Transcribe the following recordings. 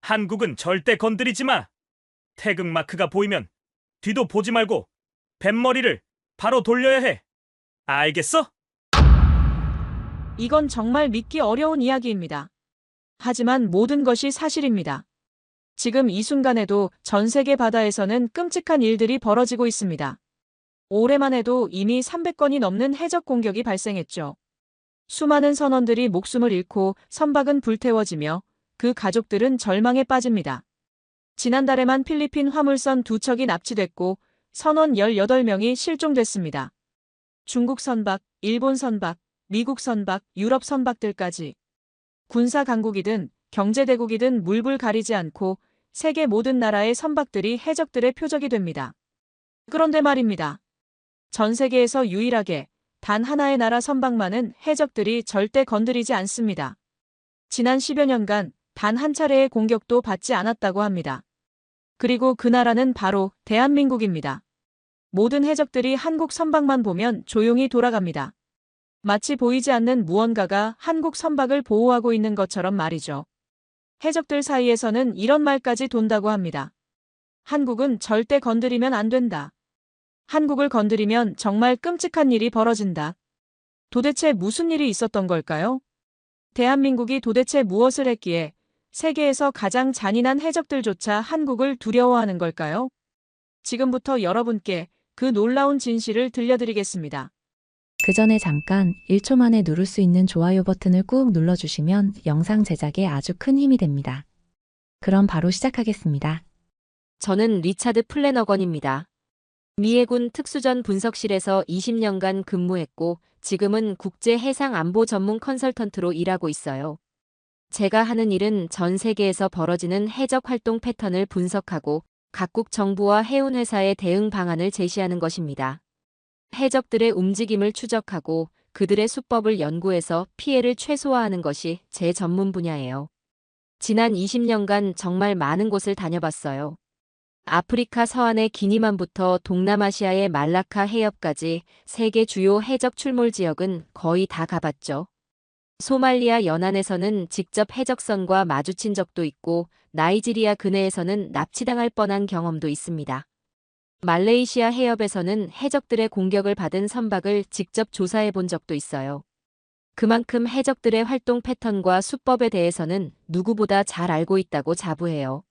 한국은 절대 건드리지 마. 태극 마크가 보이면 뒤도 보지 말고 뱃머리를 바로 돌려야 해. 알겠어? 이건 정말 믿기 어려운 이야기입니다. 하지만 모든 것이 사실입니다. 지금 이 순간에도 전 세계 바다에서는 끔찍한 일들이 벌어지고 있습니다. 올해만 해도 이미 300건이 넘는 해적 공격이 발생했죠. 수많은 선원들이 목숨을 잃고 선박은 불태워지며 그 가족들은 절망에 빠집니다. 지난달에만 필리핀 화물선 2척이 납치됐고 선원 18명이 실종됐습니다. 중국 선박, 일본 선박, 미국 선박, 유럽 선박들까지 군사 강국이든 경제 대국이든 물불 가리지 않고 세계 모든 나라의 선박들이 해적들의 표적이 됩니다. 그런데 말입니다. 전 세계에서 유일하게 단 하나의 나라 선박만은 해적들이 절대 건드리지 않습니다. 지난 10여 년간 단 한 차례의 공격도 받지 않았다고 합니다. 그리고 그 나라는 바로 대한민국입니다. 모든 해적들이 한국 선박만 보면 조용히 돌아갑니다. 마치 보이지 않는 무언가가 한국 선박을 보호하고 있는 것처럼 말이죠. 해적들 사이에서는 이런 말까지 돈다고 합니다. 한국은 절대 건드리면 안 된다. 한국을 건드리면 정말 끔찍한 일이 벌어진다. 도대체 무슨 일이 있었던 걸까요? 대한민국이 도대체 무엇을 했기에 세계에서 가장 잔인한 해적들조차 한국을 두려워하는 걸까요? 지금부터 여러분께 그 놀라운 진실을 들려드리겠습니다. 그 전에 잠깐 1초 만에 누를 수 있는 좋아요 버튼을 꾹 눌러주시면 영상 제작에 아주 큰 힘이 됩니다. 그럼 바로 시작하겠습니다. 저는 리차드 플래너건입니다. 미 해군 특수전 분석실에서 20년간 근무했고 지금은 국제 해상 안보 전문 컨설턴트로 일하고 있어요. 제가 하는 일은 전 세계에서 벌어지는 해적 활동 패턴을 분석하고 각국 정부와 해운회사의 대응 방안을 제시하는 것입니다. 해적들의 움직임을 추적하고 그들의 수법을 연구해서 피해를 최소화하는 것이 제 전문 분야예요. 지난 20년간 정말 많은 곳을 다녀봤어요. 아프리카 서안의 기니만부터 동남아시아의 말라카 해협까지 세계 주요 해적 출몰 지역은 거의 다 가봤죠. 소말리아 연안에서는 직접 해적선과 마주친 적도 있고 나이지리아 근해에서는 납치당할 뻔한 경험도 있습니다. 말레이시아 해협에서는 해적들의 공격을 받은 선박을 직접 조사해 본 적도 있어요. 그만큼 해적들의 활동 패턴과 수법에 대해서는 누구보다 잘 알고 있다고 자부해요.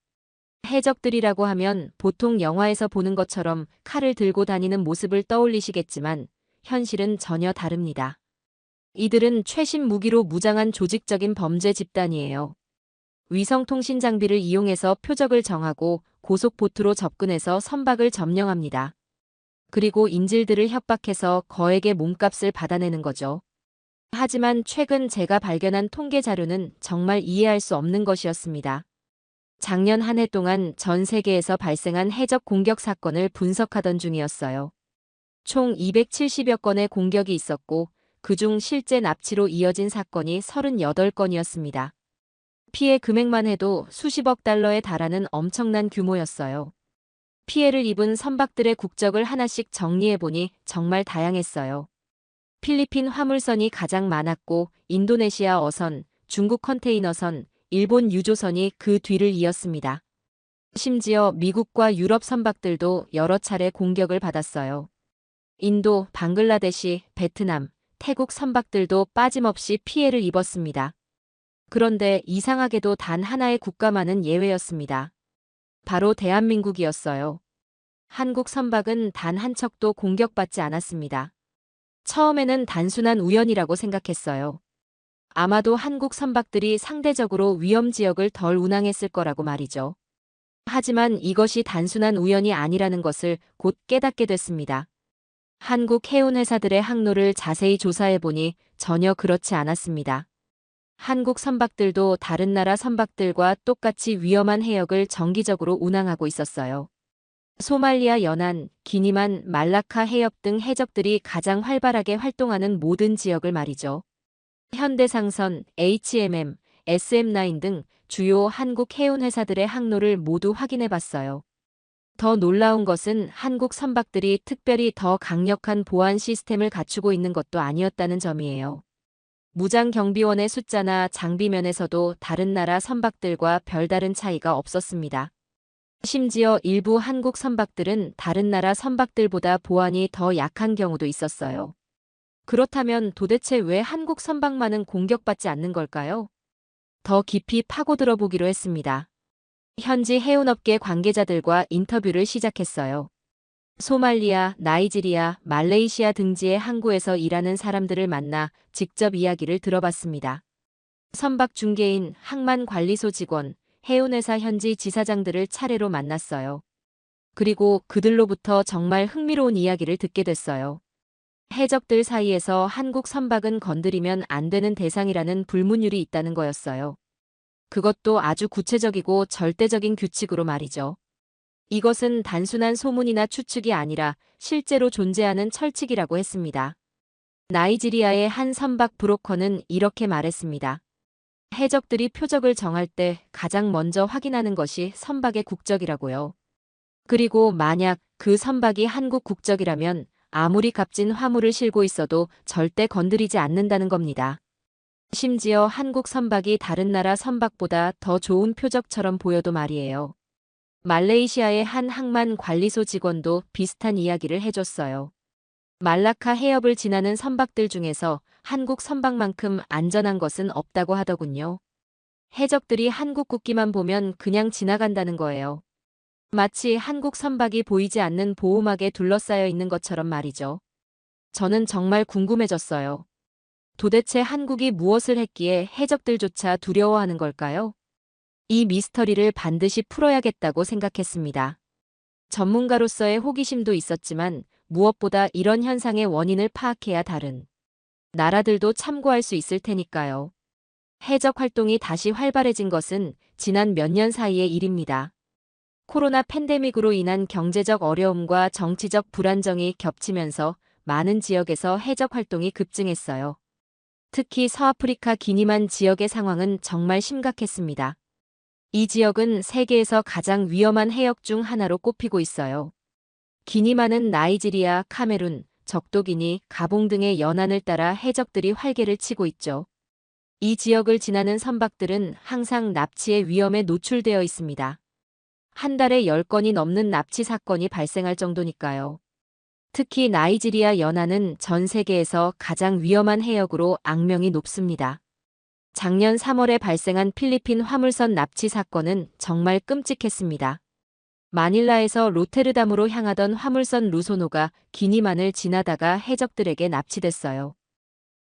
해적들이라고 하면 보통 영화에서 보는 것처럼 칼을 들고 다니는 모습을 떠올리시겠지만 현실은 전혀 다릅니다. 이들은 최신 무기로 무장한 조직적인 범죄 집단이에요. 위성통신 장비를 이용해서 표적을 정하고 고속보트로 접근해서 선박을 점령합니다. 그리고 인질들을 협박해서 거액의 몸값을 받아내는 거죠. 하지만 최근 제가 발견한 통계 자료는 정말 이해할 수 없는 것이었습니다. 작년 한 해 동안 전 세계에서 발생한 해적 공격 사건을 분석하던 중이었어요. 총 270여 건의 공격이 있었고 그중 실제 납치로 이어진 사건이 38건이었습니다. 피해 금액만 해도 수십억 달러에 달하는 엄청난 규모였어요. 피해를 입은 선박들의 국적을 하나씩 정리해보니 정말 다양했어요. 필리핀 화물선이 가장 많았고 인도네시아 어선, 중국 컨테이너선, 일본 유조선이 그 뒤를 이었습니다. 심지어 미국과 유럽 선박들도 여러 차례 공격을 받았어요. 인도, 방글라데시, 베트남, 태국 선박들도 빠짐없이 피해를 입었습니다. 그런데 이상하게도 단 하나의 국가만은 예외였습니다. 바로 대한민국이었어요. 한국 선박은 단 한 척도 공격받지 않았습니다. 처음에는 단순한 우연이라고 생각했어요. 아마도 한국 선박들이 상대적으로 위험 지역을 덜 운항했을 거라고 말이죠. 하지만 이것이 단순한 우연이 아니라는 것을 곧 깨닫게 됐습니다. 한국 해운회사들의 항로를 자세히 조사해보니 전혀 그렇지 않았습니다. 한국 선박들도 다른 나라 선박들과 똑같이 위험한 해역을 정기적으로 운항하고 있었어요. 소말리아 연안, 기니만, 말라카 해협 등 해적들이 가장 활발하게 활동하는 모든 지역을 말이죠. 현대상선, HMM, SM9 등 주요 한국 해운회사들의 항로를 모두 확인해봤어요. 더 놀라운 것은 한국 선박들이 특별히 더 강력한 보안 시스템을 갖추고 있는 것도 아니었다는 점이에요. 무장 경비원의 숫자나 장비면에서도 다른 나라 선박들과 별다른 차이가 없었습니다. 심지어 일부 한국 선박들은 다른 나라 선박들보다 보안이 더 약한 경우도 있었어요. 그렇다면 도대체 왜 한국 선박만은 공격받지 않는 걸까요? 더 깊이 파고들어 보기로 했습니다. 현지 해운업계 관계자들과 인터뷰를 시작했어요. 소말리아, 나이지리아, 말레이시아 등지의 항구에서 일하는 사람들을 만나 직접 이야기를 들어봤습니다. 선박 중개인, 항만 관리소 직원, 해운회사 현지 지사장들을 차례로 만났어요. 그리고 그들로부터 정말 흥미로운 이야기를 듣게 됐어요. 해적들 사이에서 한국 선박은 건드리면 안 되는 대상이라는 불문율이 있다는 거였어요. 그것도 아주 구체적이고 절대적인 규칙으로 말이죠. 이것은 단순한 소문이나 추측이 아니라 실제로 존재하는 철칙이라고 했습니다. 나이지리아의 한 선박 브로커는 이렇게 말했습니다. 해적들이 표적을 정할 때 가장 먼저 확인하는 것이 선박의 국적이라고요. 그리고 만약 그 선박이 한국 국적이라면 아무리 값진 화물을 싣고 있어도 절대 건드리지 않는다는 겁니다. 심지어 한국 선박이 다른 나라 선박보다 더 좋은 표적처럼 보여도 말이에요. 말레이시아의 한 항만 관리소 직원도 비슷한 이야기를 해줬어요. 말라카 해협을 지나는 선박들 중에서 한국 선박만큼 안전한 것은 없다고 하더군요. 해적들이 한국 국기만 보면 그냥 지나간다는 거예요. 마치 한국 선박이 보이지 않는 보호막에 둘러싸여 있는 것처럼 말이죠. 저는 정말 궁금해졌어요. 도대체 한국이 무엇을 했기에 해적들조차 두려워하는 걸까요? 이 미스터리를 반드시 풀어야겠다고 생각했습니다. 전문가로서의 호기심도 있었지만 무엇보다 이런 현상의 원인을 파악해야 다른 나라들도 참고할 수 있을 테니까요. 해적 활동이 다시 활발해진 것은 지난 몇 년 사이의 일입니다. 코로나 팬데믹으로 인한 경제적 어려움과 정치적 불안정이 겹치면서 많은 지역에서 해적 활동이 급증했어요. 특히 서아프리카 기니만 지역의 상황은 정말 심각했습니다. 이 지역은 세계에서 가장 위험한 해역 중 하나로 꼽히고 있어요. 기니만은 나이지리아, 카메룬, 적도기니, 가봉 등의 연안을 따라 해적들이 활개를 치고 있죠. 이 지역을 지나는 선박들은 항상 납치의 위험에 노출되어 있습니다. 한 달에 10건이 넘는 납치 사건이 발생할 정도니까요. 특히 나이지리아 연안은 전 세계에서 가장 위험한 해역으로 악명이 높습니다. 작년 3월에 발생한 필리핀 화물선 납치 사건은 정말 끔찍했습니다. 마닐라에서 로테르담으로 향하던 화물선 루소노가 기니만을 지나다가 해적들에게 납치됐어요.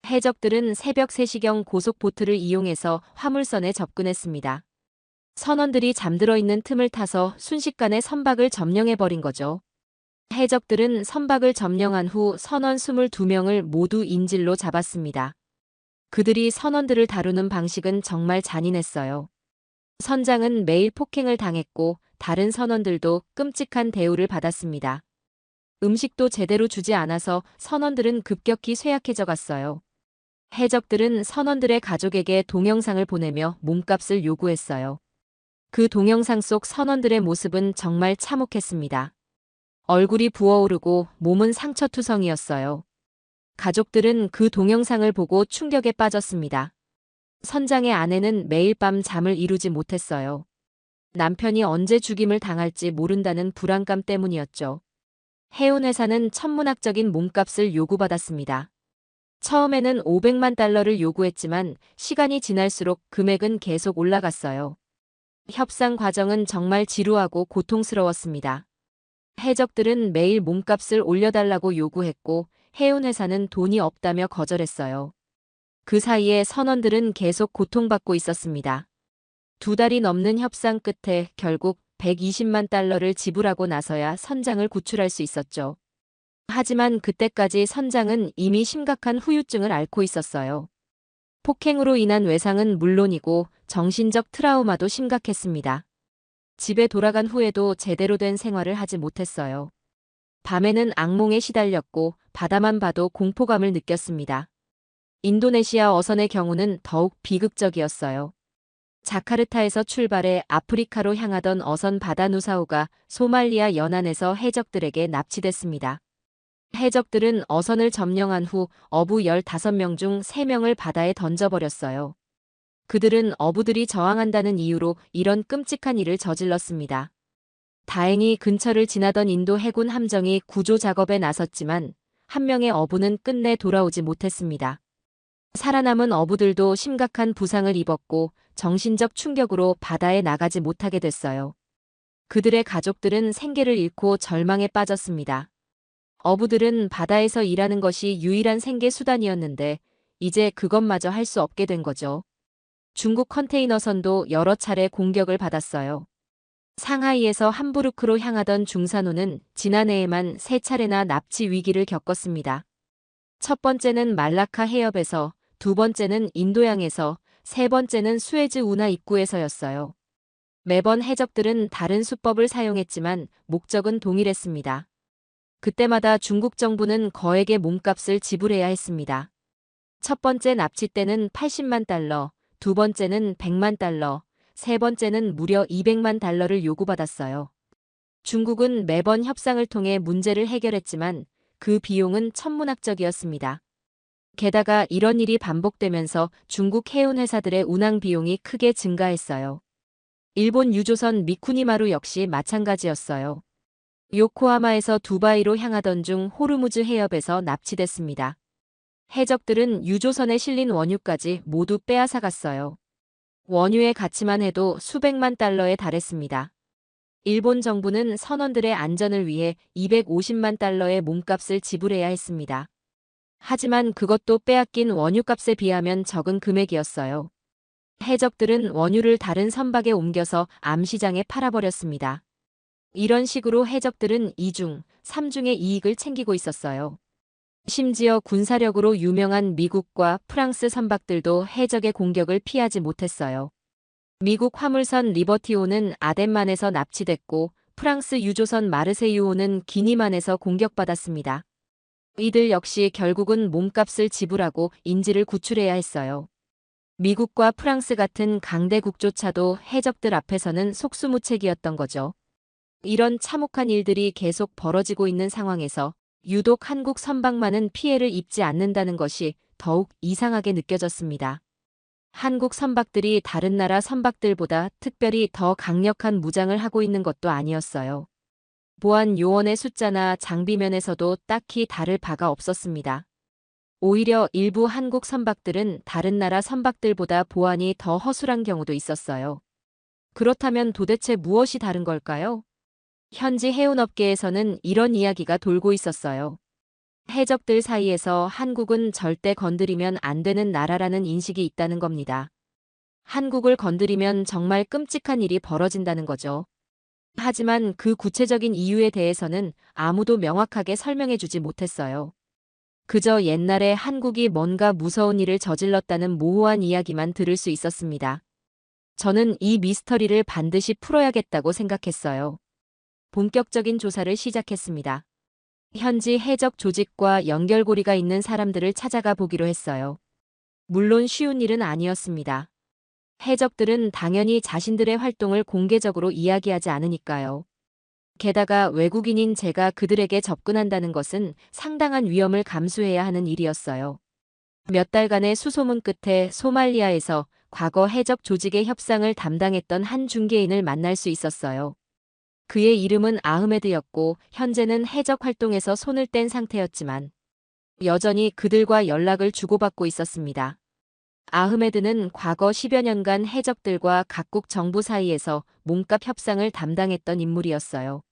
해적들은 새벽 3시경 고속보트를 이용해서 화물선에 접근했습니다. 선원들이 잠들어 있는 틈을 타서 순식간에 선박을 점령해버린 거죠. 해적들은 선박을 점령한 후 선원 22명을 모두 인질로 잡았습니다. 그들이 선원들을 다루는 방식은 정말 잔인했어요. 선장은 매일 폭행을 당했고 다른 선원들도 끔찍한 대우를 받았습니다. 음식도 제대로 주지 않아서 선원들은 급격히 쇠약해져 갔어요. 해적들은 선원들의 가족에게 동영상을 보내며 몸값을 요구했어요. 그 동영상 속 선원들의 모습은 정말 참혹했습니다. 얼굴이 부어오르고 몸은 상처투성이었어요. 가족들은 그 동영상을 보고 충격에 빠졌습니다. 선장의 아내는 매일 밤 잠을 이루지 못했어요. 남편이 언제 죽임을 당할지 모른다는 불안감 때문이었죠. 해운회사는 천문학적인 몸값을 요구받았습니다. 처음에는 500만 달러를 요구했지만 시간이 지날수록 금액은 계속 올라갔어요. 협상 과정은 정말 지루하고 고통스러웠습니다. 해적들은 매일 몸값을 올려달라고 요구했고 해운회사는 돈이 없다며 거절했어요. 그 사이에 선원들은 계속 고통받고 있었습니다. 2달이 넘는 협상 끝에 결국 120만 달러를 지불하고 나서야 선장을 구출할 수 있었죠. 하지만 그때까지 선장은 이미 심각한 후유증을 앓고 있었어요. 폭행으로 인한 외상은 물론이고 정신적 트라우마도 심각했습니다. 집에 돌아간 후에도 제대로 된 생활을 하지 못했어요. 밤에는 악몽에 시달렸고 바다만 봐도 공포감을 느꼈습니다. 인도네시아 어선의 경우는 더욱 비극적이었어요. 자카르타에서 출발해 아프리카로 향하던 어선 바다누사우가 소말리아 연안에서 해적들에게 납치됐습니다. 해적들은 어선을 점령한 후 어부 15명 중 3명을 바다에 던져버렸어요. 그들은 어부들이 저항한다는 이유로 이런 끔찍한 일을 저질렀습니다. 다행히 근처를 지나던 인도 해군 함정이 구조 작업에 나섰지만 한 명의 어부는 끝내 돌아오지 못했습니다. 살아남은 어부들도 심각한 부상을 입었고 정신적 충격으로 바다에 나가지 못하게 됐어요. 그들의 가족들은 생계를 잃고 절망에 빠졌습니다. 어부들은 바다에서 일하는 것이 유일한 생계 수단이었는데 이제 그것마저 할 수 없게 된 거죠. 중국 컨테이너선도 여러 차례 공격을 받았어요. 상하이에서 함부르크로 향하던 중산호는 지난해에만 3차례나 납치 위기를 겪었습니다. 첫 번째는 말라카 해협에서, 두 번째는 인도양에서, 세 번째는 수에즈 운하 입구에서였어요. 매번 해적들은 다른 수법을 사용했지만 목적은 동일했습니다. 그때마다 중국 정부는 거액의 몸값을 지불해야 했습니다. 첫 번째 납치 때는 80만 달러, 두 번째는 100만 달러, 세 번째는 무려 200만 달러를 요구받았어요. 중국은 매번 협상을 통해 문제를 해결했지만 그 비용은 천문학적이었습니다. 게다가 이런 일이 반복되면서 중국 해운 회사들의 운항 비용이 크게 증가했어요. 일본 유조선 미쿠니마루 역시 마찬가지였어요. 요코하마에서 두바이로 향하던 중 호르무즈 해협에서 납치됐습니다. 해적들은 유조선에 실린 원유까지 모두 빼앗아갔어요. 원유의 가치만 해도 수백만 달러에 달했습니다. 일본 정부는 선원들의 안전을 위해 250만 달러의 몸값을 지불해야 했습니다. 하지만 그것도 빼앗긴 원유값에 비하면 적은 금액이었어요. 해적들은 원유를 다른 선박에 옮겨서 암시장에 팔아버렸습니다. 이런 식으로 해적들은 2중, 3중의 이익을 챙기고 있었어요. 심지어 군사력으로 유명한 미국과 프랑스 선박들도 해적의 공격을 피하지 못했어요. 미국 화물선 리버티호는 아덴만에서 납치됐고 프랑스 유조선 마르세유호는 기니만에서 공격받았습니다. 이들 역시 결국은 몸값을 지불하고 인질을 구출해야 했어요. 미국과 프랑스 같은 강대국조차도 해적들 앞에서는 속수무책이었던 거죠. 이런 참혹한 일들이 계속 벌어지고 있는 상황에서 유독 한국 선박만은 피해를 입지 않는다는 것이 더욱 이상하게 느껴졌습니다. 한국 선박들이 다른 나라 선박들보다 특별히 더 강력한 무장을 하고 있는 것도 아니었어요. 보안 요원의 숫자나 장비 면에서도 딱히 다를 바가 없었습니다. 오히려 일부 한국 선박들은 다른 나라 선박들보다 보안이 더 허술한 경우도 있었어요. 그렇다면 도대체 무엇이 다른 걸까요? 현지 해운업계에서는 이런 이야기가 돌고 있었어요. 해적들 사이에서 한국은 절대 건드리면 안 되는 나라라는 인식이 있다는 겁니다. 한국을 건드리면 정말 끔찍한 일이 벌어진다는 거죠. 하지만 그 구체적인 이유에 대해서는 아무도 명확하게 설명해주지 못했어요. 그저 옛날에 한국이 뭔가 무서운 일을 저질렀다는 모호한 이야기만 들을 수 있었습니다. 저는 이 미스터리를 반드시 풀어야겠다고 생각했어요. 본격적인 조사를 시작했습니다. 현지 해적 조직과 연결고리가 있는 사람들을 찾아가 보기로 했어요. 물론 쉬운 일은 아니었습니다. 해적들은 당연히 자신들의 활동을 공개적으로 이야기하지 않으니까요. 게다가 외국인인 제가 그들에게 접근한다는 것은 상당한 위험을 감수해야 하는 일이었어요. 몇 달간의 수소문 끝에 소말리아에서 과거 해적 조직의 협상을 담당했던 한 중개인을 만날 수 있었어요. 그의 이름은 아흐메드였고 현재는 해적 활동에서 손을 뗀 상태였지만 여전히 그들과 연락을 주고받고 있었습니다. 아흐메드는 과거 10여 년간 해적들과 각국 정부 사이에서 몸값 협상을 담당했던 인물이었어요.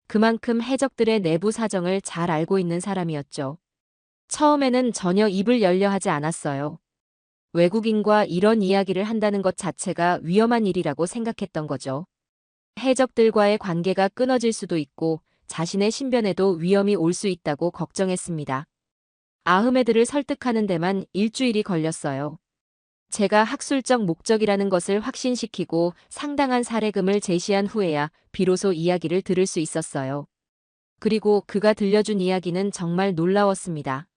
그만큼 해적들의 내부 사정을 잘 알고 있는 사람이었죠. 처음에는 전혀 입을 열려 하지 않았어요. 외국인과 이런 이야기를 한다는 것 자체가 위험한 일이라고 생각했던 거죠. 해적들과의 관계가 끊어질 수도 있고 자신의 신변에도 위험이 올 수 있다고 걱정했습니다. 아흐메드를 설득하는 데만 일주일이 걸렸어요. 제가 학술적 목적이라는 것을 확신시키고 상당한 사례금을 제시한 후에야 비로소 이야기를 들을 수 있었어요. 그리고 그가 들려준 이야기는 정말 놀라웠습니다.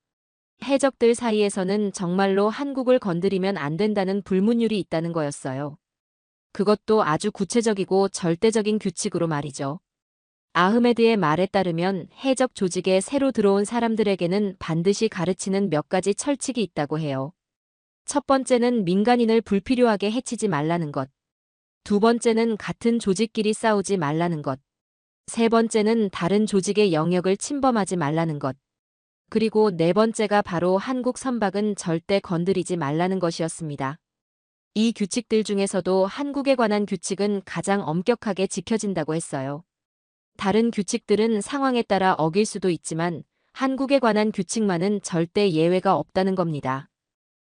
해적들 사이에서는 정말로 한국을 건드리면 안 된다는 불문율이 있다는 거였어요. 그것도 아주 구체적이고 절대적인 규칙으로 말이죠. 아흐메드의 말에 따르면 해적 조직에 새로 들어온 사람들에게는 반드시 가르치는 몇 가지 철칙이 있다고 해요. 첫 번째는 민간인을 불필요하게 해치지 말라는 것. 두 번째는 같은 조직끼리 싸우지 말라는 것. 세 번째는 다른 조직의 영역을 침범하지 말라는 것. 그리고 네 번째가 바로 한국 선박은 절대 건드리지 말라는 것이었습니다. 이 규칙들 중에서도 한국에 관한 규칙은 가장 엄격하게 지켜진다고 했어요. 다른 규칙들은 상황에 따라 어길 수도 있지만 한국에 관한 규칙만은 절대 예외가 없다는 겁니다.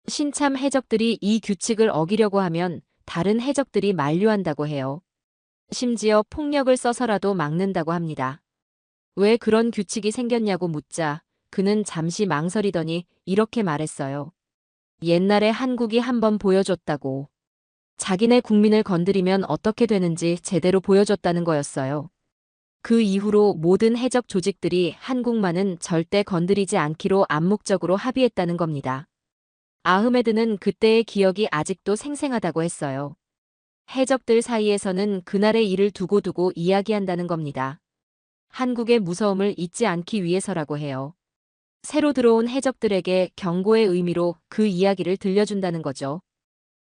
신참 해적들이 이 규칙을 어기려고 하면 다른 해적들이 만류한다고 해요. 심지어 폭력을 써서라도 막는다고 합니다. 왜 그런 규칙이 생겼냐고 묻자 그는 잠시 망설이더니 이렇게 말했어요. 옛날에 한국이 한번 보여줬다고. 자기네 국민을 건드리면 어떻게 되는지 제대로 보여줬다는 거였어요. 그 이후로 모든 해적 조직들이 한국만은 절대 건드리지 않기로 암묵적으로 합의했다는 겁니다. 아흐메드는 그때의 기억이 아직도 생생하다고 했어요. 해적들 사이에서는 그날의 일을 두고두고 이야기한다는 겁니다. 한국의 무서움을 잊지 않기 위해서라고 해요. 새로 들어온 해적들에게 경고의 의미로 그 이야기를 들려준다는 거죠.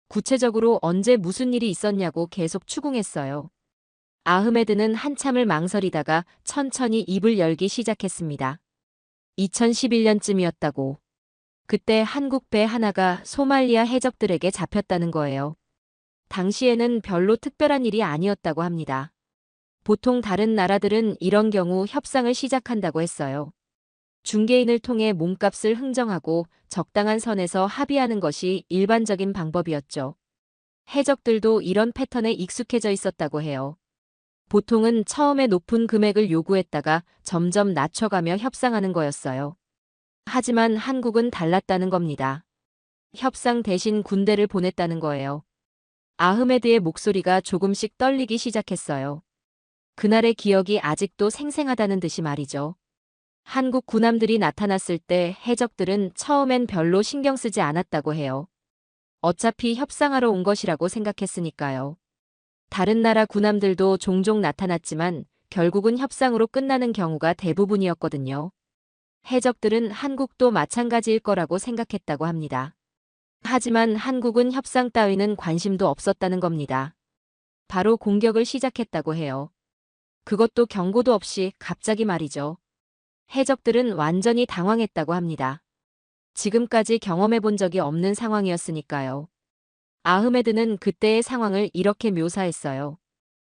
구체적으로 언제 무슨 일이 있었냐고 계속 추궁했어요. 아흐메드는 한참을 망설이다가 천천히 입을 열기 시작했습니다. 2011년쯤이었다고. 그때 한국 배 하나가 소말리아 해적들에게 잡혔다는 거예요. 당시에는 별로 특별한 일이 아니었다고 합니다. 보통 다른 나라들은 이런 경우 협상을 시작한다고 했어요. 중개인을 통해 몸값을 흥정하고 적당한 선에서 합의하는 것이 일반적인 방법이었죠. 해적들도 이런 패턴에 익숙해져 있었다고 해요. 보통은 처음에 높은 금액을 요구했다가 점점 낮춰가며 협상하는 거였어요. 하지만 한국은 달랐다는 겁니다. 협상 대신 군대를 보냈다는 거예요. 아흐메드의 목소리가 조금씩 떨리기 시작했어요. 그날의 기억이 아직도 생생하다는 듯이 말이죠. 한국 군함들이 나타났을 때 해적들은 처음엔 별로 신경 쓰지 않았다고 해요. 어차피 협상하러 온 것이라고 생각했으니까요. 다른 나라 군함들도 종종 나타났지만 결국은 협상으로 끝나는 경우가 대부분이었거든요. 해적들은 한국도 마찬가지일 거라고 생각했다고 합니다. 하지만 한국은 협상 따위는 관심도 없었다는 겁니다. 바로 공격을 시작했다고 해요. 그것도 경고도 없이 갑자기 말이죠. 해적들은 완전히 당황했다고 합니다. 지금까지 경험해 본 적이 없는 상황이었으니까요. 아흐메드는 그때의 상황을 이렇게 묘사했어요.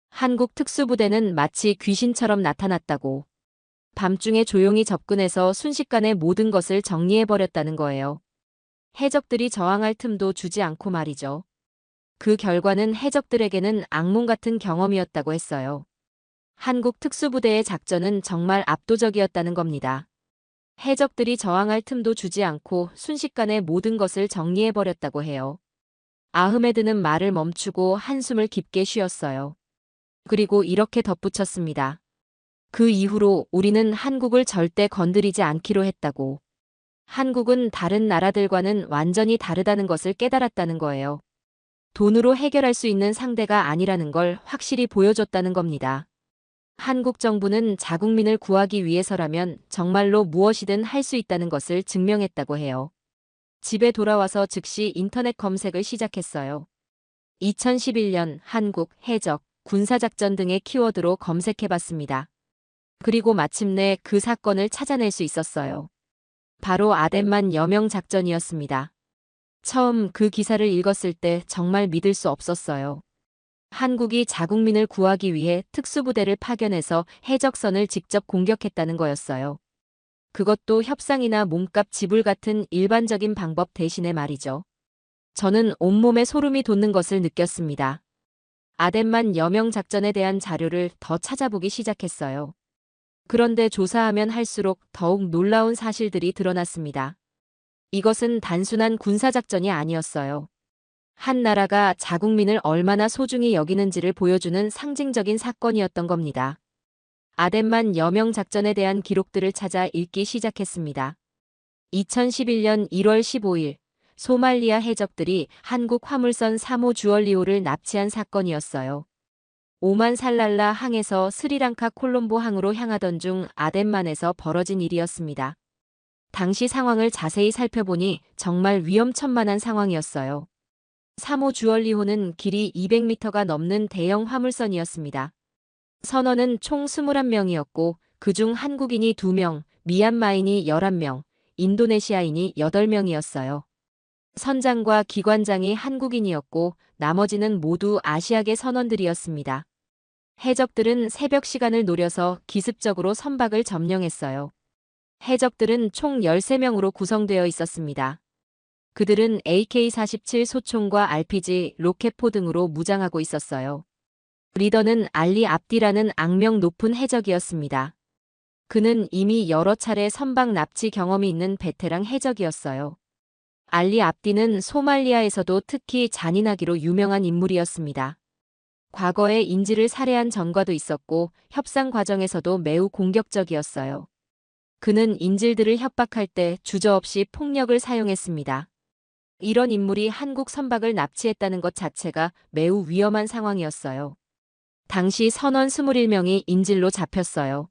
한국 특수부대는 마치 귀신처럼 나타났다고. 밤중에 조용히 접근해서 순식간에 모든 것을 정리해버렸다는 거예요. 해적들이 저항할 틈도 주지 않고 말이죠. 그 결과는 해적들에게는 악몽 같은 경험이었다고 했어요. 한국 특수부대의 작전은 정말 압도적이었다는 겁니다. 해적들이 저항할 틈도 주지 않고 순식간에 모든 것을 정리해버렸다고 해요. 아흐메드는 말을 멈추고 한숨을 깊게 쉬었어요. 그리고 이렇게 덧붙였습니다. 그 이후로 우리는 한국을 절대 건드리지 않기로 했다고. 한국은 다른 나라들과는 완전히 다르다는 것을 깨달았다는 거예요. 돈으로 해결할 수 있는 상대가 아니라는 걸 확실히 보여줬다는 겁니다. 한국 정부는 자국민을 구하기 위해서라면 정말로 무엇이든 할 수 있다는 것을 증명했다고 해요. 집에 돌아와서 즉시 인터넷 검색을 시작했어요. 2011년 한국, 해적, 군사작전 등의 키워드로 검색해봤습니다. 그리고 마침내 그 사건을 찾아낼 수 있었어요. 바로 아덴만 여명 작전이었습니다. 처음 그 기사를 읽었을 때 정말 믿을 수 없었어요. 한국이 자국민을 구하기 위해 특수부대를 파견해서 해적선을 직접 공격했다는 거였어요. 그것도 협상이나 몸값 지불 같은 일반적인 방법 대신에 말이죠. 저는 온몸에 소름이 돋는 것을 느꼈습니다. 아덴만 여명 작전에 대한 자료를 더 찾아보기 시작했어요. 그런데 조사하면 할수록 더욱 놀라운 사실들이 드러났습니다. 이것은 단순한 군사작전이 아니었어요. 한 나라가 자국민을 얼마나 소중히 여기는지를 보여주는 상징적인 사건이었던 겁니다. 아덴만 여명 작전에 대한 기록들을 찾아 읽기 시작했습니다. 2011년 1월 15일 소말리아 해적들이 한국 화물선 3호 주얼리오를 납치한 사건이었어요. 오만 살랄라 항에서 스리랑카 콜롬보 항으로 향하던 중 아덴만에서 벌어진 일이었습니다. 당시 상황을 자세히 살펴보니 정말 위험천만한 상황이었어요. 3호 주얼리호는 길이 200m가 넘는 대형 화물선이었습니다. 선원은 총 21명이었고 그중 한국인이 2명, 미얀마인이 11명, 인도네시아인이 8명이었어요. 선장과 기관장이 한국인이었고 나머지는 모두 아시아계 선원들이었습니다. 해적들은 새벽 시간을 노려서 기습적으로 선박을 점령했어요. 해적들은 총 13명으로 구성되어 있었습니다. 그들은 AK-47 소총과 RPG, 로켓포 등으로 무장하고 있었어요. 리더는 알리 압디라는 악명 높은 해적이었습니다. 그는 이미 여러 차례 선박 납치 경험이 있는 베테랑 해적이었어요. 알리 압디는 소말리아에서도 특히 잔인하기로 유명한 인물이었습니다. 과거에 인질을 살해한 전과도 있었고 협상 과정에서도 매우 공격적이었어요. 그는 인질들을 협박할 때 주저없이 폭력을 사용했습니다. 이런 인물이 한국 선박을 납치했다는 것 자체가 매우 위험한 상황이었어요. 당시 선원 21명이 인질로 잡혔어요.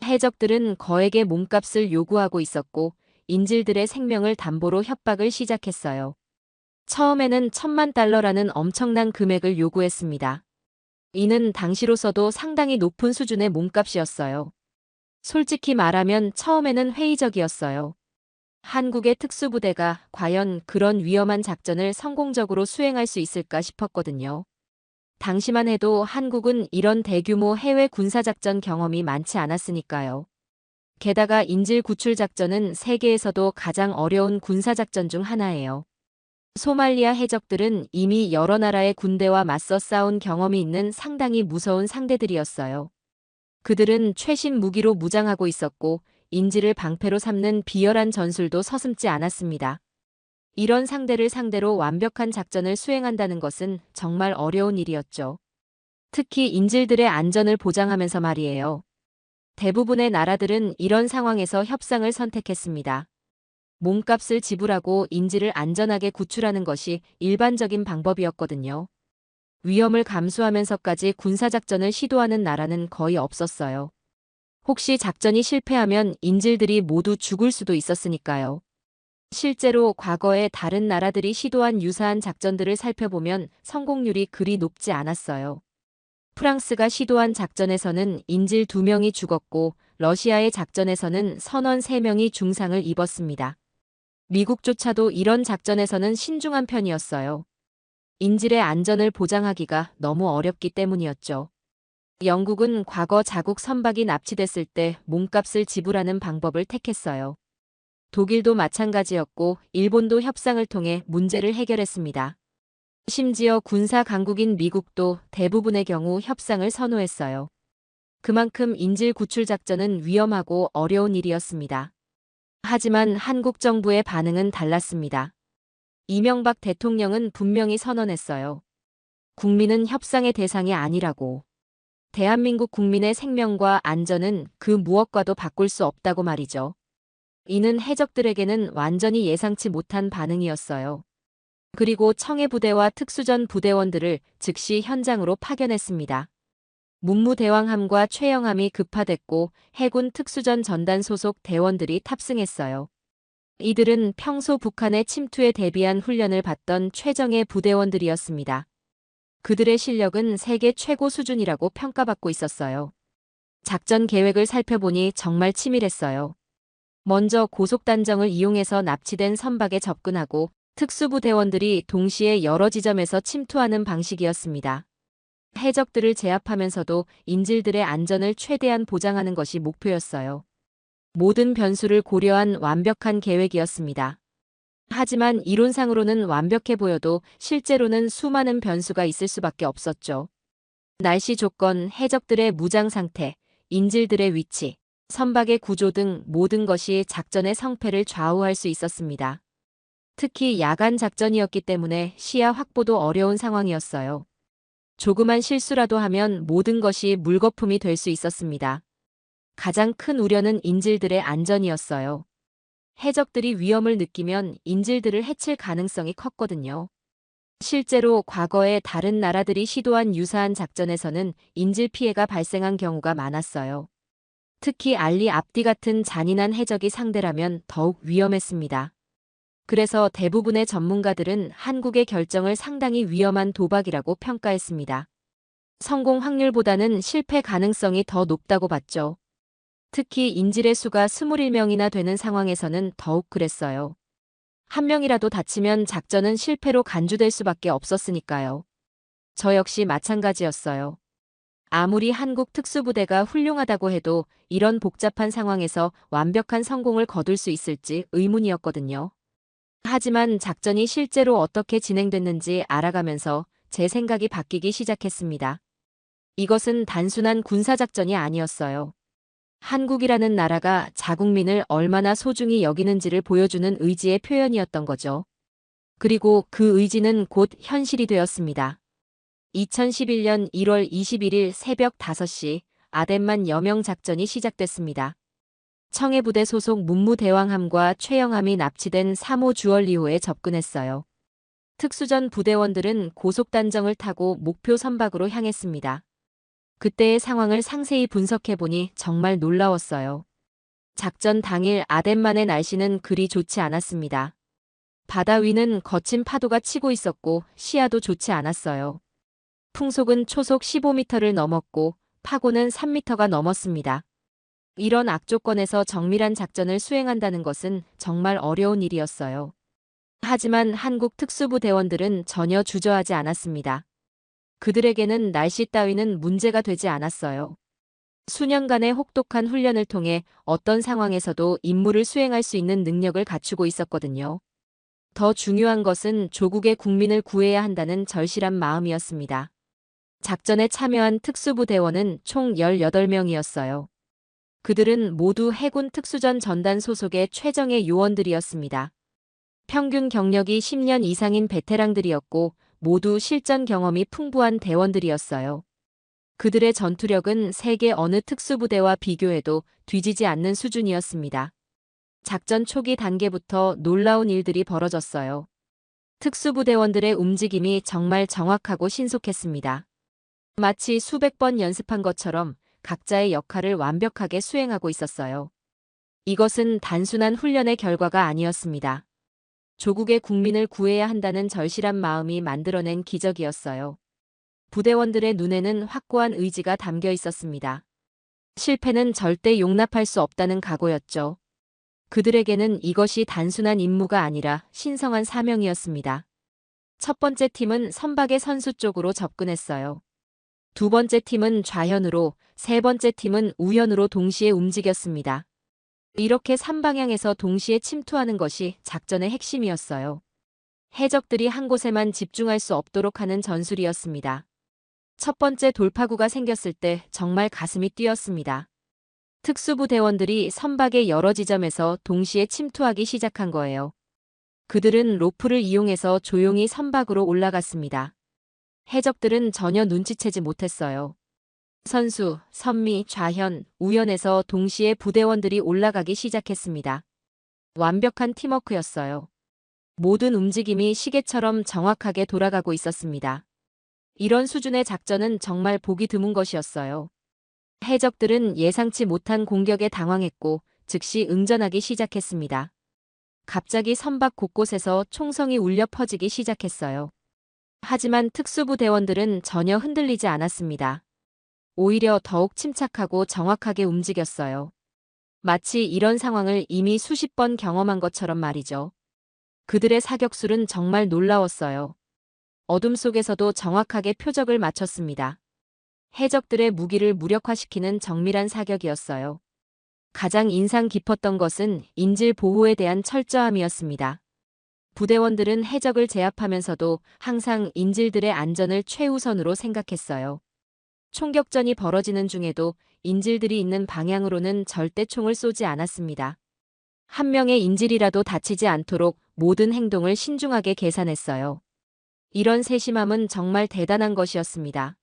해적들은 거액의 몸값을 요구하고 있었고 인질들의 생명을 담보로 협박을 시작했어요. 처음에는 $10,000,000라는 엄청난 금액을 요구했습니다. 이는 당시로서도 상당히 높은 수준의 몸값이었어요. 솔직히 말하면 처음에는 회의적이었어요. 한국의 특수부대가 과연 그런 위험한 작전을 성공적으로 수행할 수 있을까 싶었거든요. 당시만 해도 한국은 이런 대규모 해외 군사작전 경험이 많지 않았으니까요. 게다가 인질 구출 작전은 세계에서도 가장 어려운 군사작전 중 하나예요. 소말리아 해적들은 이미 여러 나라의 군대와 맞서 싸운 경험이 있는 상당히 무서운 상대들이었어요. 그들은 최신 무기로 무장하고 있었고 인질을 방패로 삼는 비열한 전술도 서슴지 않았습니다. 이런 상대를 상대로 완벽한 작전을 수행한다는 것은 정말 어려운 일이었죠. 특히 인질들의 안전을 보장하면서 말이에요. 대부분의 나라들은 이런 상황에서 협상을 선택했습니다. 몸값을 지불하고 인질을 안전하게 구출하는 것이 일반적인 방법이었거든요. 위험을 감수하면서까지 군사작전을 시도하는 나라는 거의 없었어요. 혹시 작전이 실패하면 인질들이 모두 죽을 수도 있었으니까요. 실제로 과거에 다른 나라들이 시도한 유사한 작전들을 살펴보면 성공률이 그리 높지 않았어요. 프랑스가 시도한 작전에서는 인질 2명이 죽었고 러시아의 작전에서는 선원 3명이 중상을 입었습니다. 미국조차도 이런 작전에서는 신중한 편이었어요. 인질의 안전을 보장하기가 너무 어렵기 때문이었죠. 영국은 과거 자국 선박이 납치됐을 때 몸값을 지불하는 방법을 택했어요. 독일도 마찬가지였고 일본도 협상을 통해 문제를 해결했습니다. 심지어 군사 강국인 미국도 대부분의 경우 협상을 선호했어요. 그만큼 인질 구출 작전은 위험하고 어려운 일이었습니다. 하지만 한국 정부의 반응은 달랐습니다. 이명박 대통령은 분명히 선언했어요. 국민은 협상의 대상이 아니라고. 대한민국 국민의 생명과 안전은 그 무엇과도 바꿀 수 없다고 말이죠. 이는 해적들에게는 완전히 예상치 못한 반응이었어요. 그리고 청해부대와 특수전 부대원들을 즉시 현장으로 파견했습니다. 문무대왕함과 최영함이 급파됐고 해군 특수전 전단 소속 대원들이 탑승했어요. 이들은 평소 북한의 침투에 대비한 훈련을 받던 최정예 부대원들이었습니다. 그들의 실력은 세계 최고 수준이라고 평가받고 있었어요. 작전 계획을 살펴보니 정말 치밀했어요. 먼저 고속단정을 이용해서 납치된 선박에 접근하고 특수부대원들이 동시에 여러 지점에서 침투하는 방식이었습니다. 해적들을 제압하면서도 인질들의 안전을 최대한 보장하는 것이 목표였어요. 모든 변수를 고려한 완벽한 계획이었습니다. 하지만 이론상으로는 완벽해 보여도 실제로는 수많은 변수가 있을 수밖에 없었죠. 날씨 조건, 해적들의 무장 상태, 인질들의 위치, 선박의 구조 등 모든 것이 작전의 성패를 좌우할 수 있었습니다. 특히 야간 작전이었기 때문에 시야 확보도 어려운 상황이었어요. 조그만 실수라도 하면 모든 것이 물거품이 될 수 있었습니다. 가장 큰 우려는 인질들의 안전이었어요. 해적들이 위험을 느끼면 인질들을 해칠 가능성이 컸거든요. 실제로 과거에 다른 나라들이 시도한 유사한 작전에서는 인질 피해가 발생한 경우가 많았어요. 특히 알리 압디 같은 잔인한 해적이 상대라면 더욱 위험했습니다. 그래서 대부분의 전문가들은 한국의 결정을 상당히 위험한 도박이라고 평가했습니다. 성공 확률보다는 실패 가능성이 더 높다고 봤죠. 특히 인질의 수가 21명이나 되는 상황에서는 더욱 그랬어요. 한 명이라도 다치면 작전은 실패로 간주될 수밖에 없었으니까요. 저 역시 마찬가지였어요. 아무리 한국 특수부대가 훌륭하다고 해도 이런 복잡한 상황에서 완벽한 성공을 거둘 수 있을지 의문이었거든요. 하지만 작전이 실제로 어떻게 진행됐는지 알아가면서 제 생각이 바뀌기 시작했습니다. 이것은 단순한 군사작전이 아니었어요. 한국이라는 나라가 자국민을 얼마나 소중히 여기는지를 보여주는 의지의 표현이었던 거죠. 그리고 그 의지는 곧 현실이 되었습니다. 2011년 1월 21일 새벽 5시 아덴만 여명 작전이 시작됐습니다. 청해부대 소속 문무대왕함과 최영함이 납치된 3호 주얼리호에 접근했어요. 특수전 부대원들은 고속단정을 타고 목표 선박으로 향했습니다. 그때의 상황을 상세히 분석해보니 정말 놀라웠어요. 작전 당일 아덴만의 날씨는 그리 좋지 않았습니다. 바다 위는 거친 파도가 치고 있었고 시야도 좋지 않았어요. 풍속은 초속 15m를 넘었고 파고는 3m가 넘었습니다. 이런 악조건에서 정밀한 작전을 수행한다는 것은 정말 어려운 일이었어요. 하지만 한국 특수부대원들은 전혀 주저하지 않았습니다. 그들에게는 날씨 따위는 문제가 되지 않았어요. 수년간의 혹독한 훈련을 통해 어떤 상황에서도 임무를 수행할 수 있는 능력을 갖추고 있었거든요. 더 중요한 것은 조국의 국민을 구해야 한다는 절실한 마음이었습니다. 작전에 참여한 특수부대원은 총 18명이었어요. 그들은 모두 해군 특수전 전단 소속의 최정예 요원들이었습니다. 평균 경력이 10년 이상인 베테랑들이었고 모두 실전 경험이 풍부한 대원들이었어요. 그들의 전투력은 세계 어느 특수부대와 비교해도 뒤지지 않는 수준이었습니다. 작전 초기 단계부터 놀라운 일들이 벌어졌어요. 특수부대원들의 움직임이 정말 정확하고 신속했습니다. 마치 수백 번 연습한 것처럼 각자의 역할을 완벽하게 수행하고 있었어요. 이것은 단순한 훈련의 결과가 아니었습니다. 조국의 국민을 구해야 한다는 절실한 마음이 만들어낸 기적이었어요. 부대원들의 눈에는 확고한 의지가 담겨 있었습니다. 실패는 절대 용납할 수 없다는 각오였죠. 그들에게는 이것이 단순한 임무가 아니라 신성한 사명이었습니다. 첫 번째 팀은 선박의 선수 쪽으로 접근했어요. 두 번째 팀은 좌현으로, 세 번째 팀은 우현으로 동시에 움직였습니다. 이렇게 3방향에서 동시에 침투하는 것이 작전의 핵심이었어요. 해적들이 한 곳에만 집중할 수 없도록 하는 전술이었습니다. 첫 번째 돌파구가 생겼을 때 정말 가슴이 뛰었습니다. 특수부대원들이 선박의 여러 지점에서 동시에 침투하기 시작한 거예요. 그들은 로프를 이용해서 조용히 선박으로 올라갔습니다. 해적들은 전혀 눈치채지 못했어요. 선수, 선미, 좌현, 우현에서 동시에 부대원들이 올라가기 시작했습니다. 완벽한 팀워크였어요. 모든 움직임이 시계처럼 정확하게 돌아가고 있었습니다. 이런 수준의 작전은 정말 보기 드문 것이었어요. 해적들은 예상치 못한 공격에 당황했고 즉시 응전하기 시작했습니다. 갑자기 선박 곳곳에서 총성이 울려 퍼지기 시작했어요. 하지만 특수부대원들은 전혀 흔들리지 않았습니다. 오히려 더욱 침착하고 정확하게 움직였어요. 마치 이런 상황을 이미 수십 번 경험한 것처럼 말이죠. 그들의 사격술은 정말 놀라웠어요. 어둠 속에서도 정확하게 표적을 맞췄습니다. 해적들의 무기를 무력화시키는 정밀한 사격이었어요. 가장 인상 깊었던 것은 인질 보호에 대한 철저함이었습니다. 부대원들은 해적을 제압하면서도 항상 인질들의 안전을 최우선으로 생각했어요. 총격전이 벌어지는 중에도 인질들이 있는 방향으로는 절대 총을 쏘지 않았습니다. 한 명의 인질이라도 다치지 않도록 모든 행동을 신중하게 계산했어요. 이런 세심함은 정말 대단한 것이었습니다.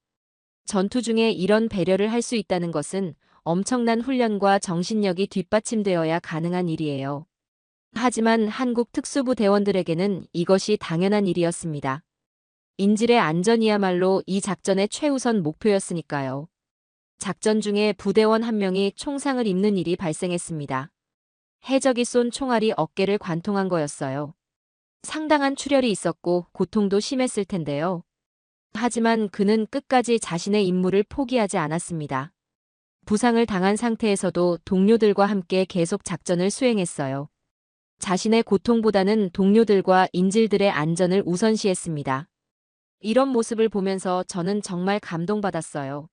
전투 중에 이런 배려를 할 수 있다는 것은 엄청난 훈련과 정신력이 뒷받침되어야 가능한 일이에요. 하지만 한국 특수부 대원들에게는 이것이 당연한 일이었습니다. 인질의 안전이야말로 이 작전의 최우선 목표였으니까요. 작전 중에 부대원 한 명이 총상을 입는 일이 발생했습니다. 해적이 쏜 총알이 어깨를 관통한 거였어요. 상당한 출혈이 있었고 고통도 심했을 텐데요. 하지만 그는 끝까지 자신의 임무를 포기하지 않았습니다. 부상을 당한 상태에서도 동료들과 함께 계속 작전을 수행했어요. 자신의 고통보다는 동료들과 인질들의 안전을 우선시했습니다. 이런 모습을 보면서 저는 정말 감동받았어요.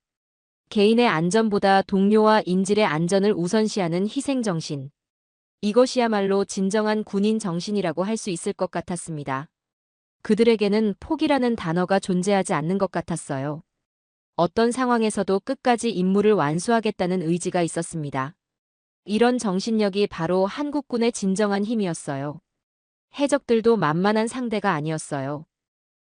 개인의 안전보다 동료와 인질의 안전을 우선시하는 희생정신. 이것이야말로 진정한 군인 정신이라고 할 수 있을 것 같았습니다. 그들에게는 포기라는 단어가 존재하지 않는 것 같았어요. 어떤 상황에서도 끝까지 임무를 완수하겠다는 의지가 있었습니다. 이런 정신력이 바로 한국군의 진정한 힘이었어요. 해적들도 만만한 상대가 아니었어요.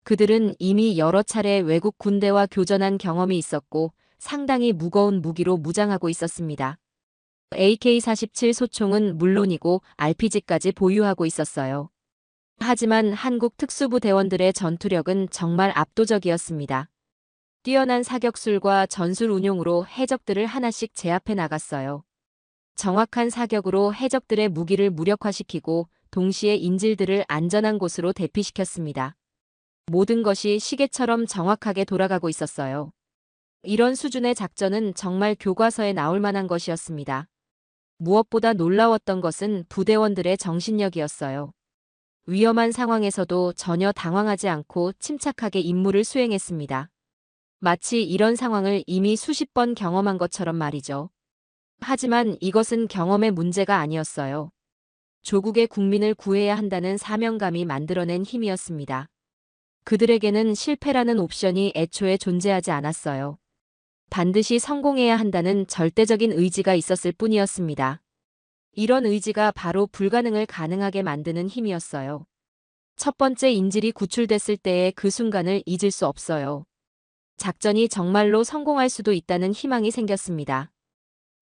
그들은 이미 여러 차례 외국 군대와 교전한 경험이 있었고 상당히 무거운 무기로 무장하고 있었습니다. AK-47 소총은 물론이고 RPG까지 보유하고 있었어요. 하지만 한국 특수부 대원들의 전투력은 정말 압도적이었습니다. 뛰어난 사격술과 전술 운용으로 해적들을 하나씩 제압해 나갔어요. 정확한 사격으로 해적들의 무기를 무력화시키고 동시에 인질들을 안전한 곳으로 대피시켰습니다. 모든 것이 시계처럼 정확하게 돌아가고 있었어요. 이런 수준의 작전은 정말 교과서에 나올 만한 것이었습니다. 무엇보다 놀라웠던 것은 부대원들의 정신력이었어요. 위험한 상황에서도 전혀 당황하지 않고 침착하게 임무를 수행했습니다. 마치 이런 상황을 이미 수십 번 경험한 것처럼 말이죠. 하지만 이것은 경험의 문제가 아니었어요. 조국의 국민을 구해야 한다는 사명감이 만들어낸 힘이었습니다. 그들에게는 실패라는 옵션이 애초에 존재하지 않았어요. 반드시 성공해야 한다는 절대적인 의지가 있었을 뿐이었습니다. 이런 의지가 바로 불가능을 가능하게 만드는 힘이었어요. 첫 번째 인질이 구출됐을 때의 그 순간을 잊을 수 없어요. 작전이 정말로 성공할 수도 있다는 희망이 생겼습니다.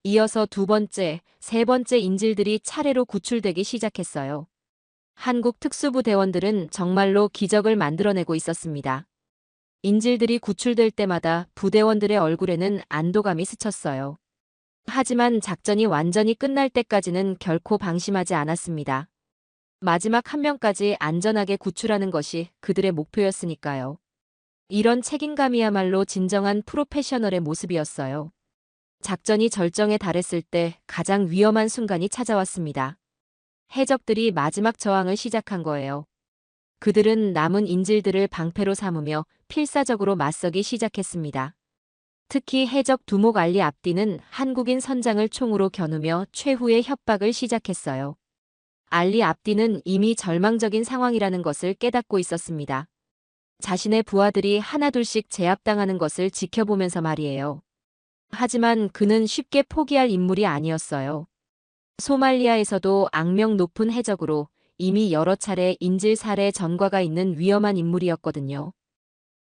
이어서 두 번째, 세 번째 인질들이 차례로 구출되기 시작했어요. 한국 특수부 대원들은 정말로 기적을 만들어내고 있었습니다. 인질들이 구출될 때마다 부대원들의 얼굴에는 안도감이 스쳤어요. 하지만 작전이 완전히 끝날 때까지는 결코 방심하지 않았습니다. 마지막 한 명까지 안전하게 구출하는 것이 그들의 목표였으니까요. 이런 책임감이야말로 진정한 프로페셔널의 모습이었어요. 작전이 절정에 달했을 때 가장 위험한 순간이 찾아왔습니다. 해적들이 마지막 저항을 시작한 거예요. 그들은 남은 인질들을 방패로 삼으며 필사적으로 맞서기 시작했습니다. 특히 해적 두목 알리 압디는 한국인 선장을 총으로 겨누며 최후의 협박을 시작했어요. 알리 압디는 이미 절망적인 상황이라는 것을 깨닫고 있었습니다. 자신의 부하들이 하나둘씩 제압당하는 것을 지켜보면서 말이에요. 하지만 그는 쉽게 포기할 인물이 아니었어요. 소말리아에서도 악명 높은 해적으로 이미 여러 차례 인질 살해 전과가 있는 위험한 인물이었거든요.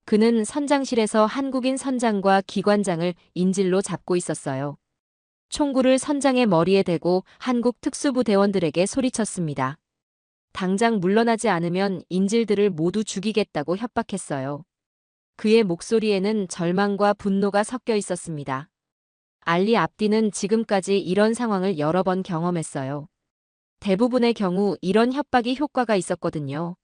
그는 선장실에서 한국인 선장과 기관장을 인질로 잡고 있었어요. 총구를 선장의 머리에 대고 한국 특수부 대원들에게 소리쳤습니다. 당장 물러나지 않으면 인질들을 모두 죽이겠다고 협박했어요. 그의 목소리에는 절망과 분노가 섞여 있었습니다. 알리 압디는 지금까지 이런 상황을 여러 번 경험했어요. 대부분의 경우 이런 협박이 효과가 있었거든요.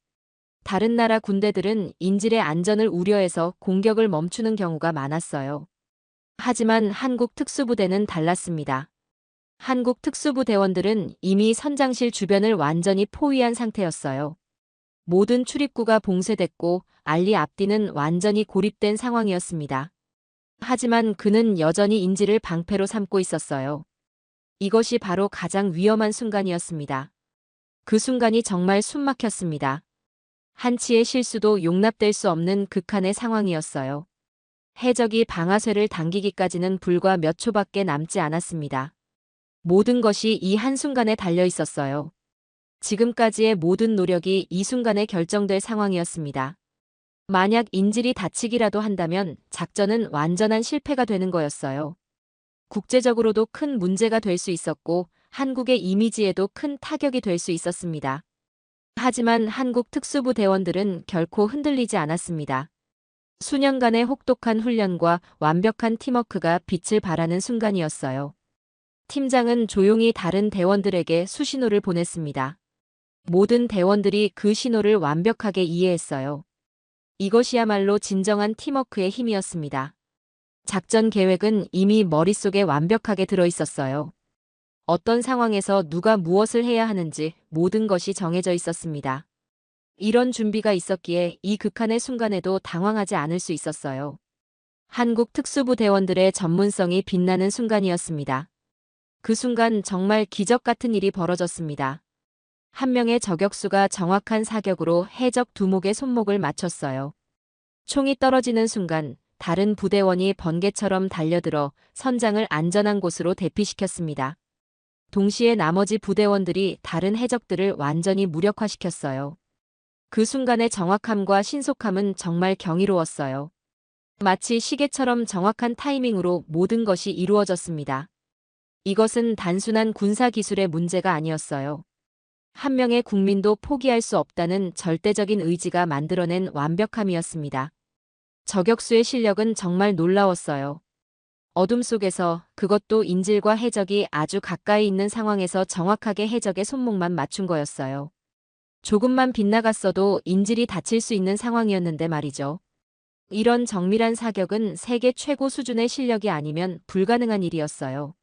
다른 나라 군대들은 인질의 안전을 우려해서 공격을 멈추는 경우가 많았어요. 하지만 한국 특수부대는 달랐습니다. 한국 특수부 대원들은 이미 선장실 주변을 완전히 포위한 상태였어요. 모든 출입구가 봉쇄됐고 알리 압디는 완전히 고립된 상황이었습니다. 하지만 그는 여전히 인질을 방패로 삼고 있었어요. 이것이 바로 가장 위험한 순간이었습니다. 그 순간이 정말 숨막혔습니다. 한치의 실수도 용납될 수 없는 극한의 상황이었어요. 해적이 방아쇠를 당기기까지는 불과 몇 초밖에 남지 않았습니다. 모든 것이 이 한순간에 달려 있었어요. 지금까지의 모든 노력이 이 순간에 결정될 상황이었습니다. 만약 인질이 다치기라도 한다면 작전은 완전한 실패가 되는 거였어요. 국제적으로도 큰 문제가 될 수 있었고 한국의 이미지에도 큰 타격이 될 수 있었습니다. 하지만 한국 특수부 대원들은 결코 흔들리지 않았습니다. 수년간의 혹독한 훈련과 완벽한 팀워크가 빛을 발하는 순간이었어요. 팀장은 조용히 다른 대원들에게 수신호를 보냈습니다. 모든 대원들이 그 신호를 완벽하게 이해했어요. 이것이야말로 진정한 팀워크의 힘이었습니다. 작전 계획은 이미 머릿속에 완벽하게 들어 있었어요. 어떤 상황에서 누가 무엇을 해야 하는지 모든 것이 정해져 있었습니다. 이런 준비가 있었기에 이 극한의 순간에도 당황하지 않을 수 있었어요. 한국 특수부 대원들의 전문성이 빛나는 순간이었습니다. 그 순간 정말 기적 같은 일이 벌어졌습니다. 한 명의 저격수가 정확한 사격으로 해적 두목의 손목을 맞췄어요. 총이 떨어지는 순간 다른 부대원이 번개처럼 달려들어 선장을 안전한 곳으로 대피시켰습니다. 동시에 나머지 부대원들이 다른 해적들을 완전히 무력화시켰어요. 그 순간의 정확함과 신속함은 정말 경이로웠어요. 마치 시계처럼 정확한 타이밍으로 모든 것이 이루어졌습니다. 이것은 단순한 군사 기술의 문제가 아니었어요. 한 명의 국민도 포기할 수 없다는 절대적인 의지가 만들어낸 완벽함이었습니다. 저격수의 실력은 정말 놀라웠어요. 어둠 속에서, 그것도 인질과 해적이 아주 가까이 있는 상황에서 정확하게 해적의 손목만 맞춘 거였어요. 조금만 빗나갔어도 인질이 다칠 수 있는 상황이었는데 말이죠. 이런 정밀한 사격은 세계 최고 수준의 실력이 아니면 불가능한 일이었어요.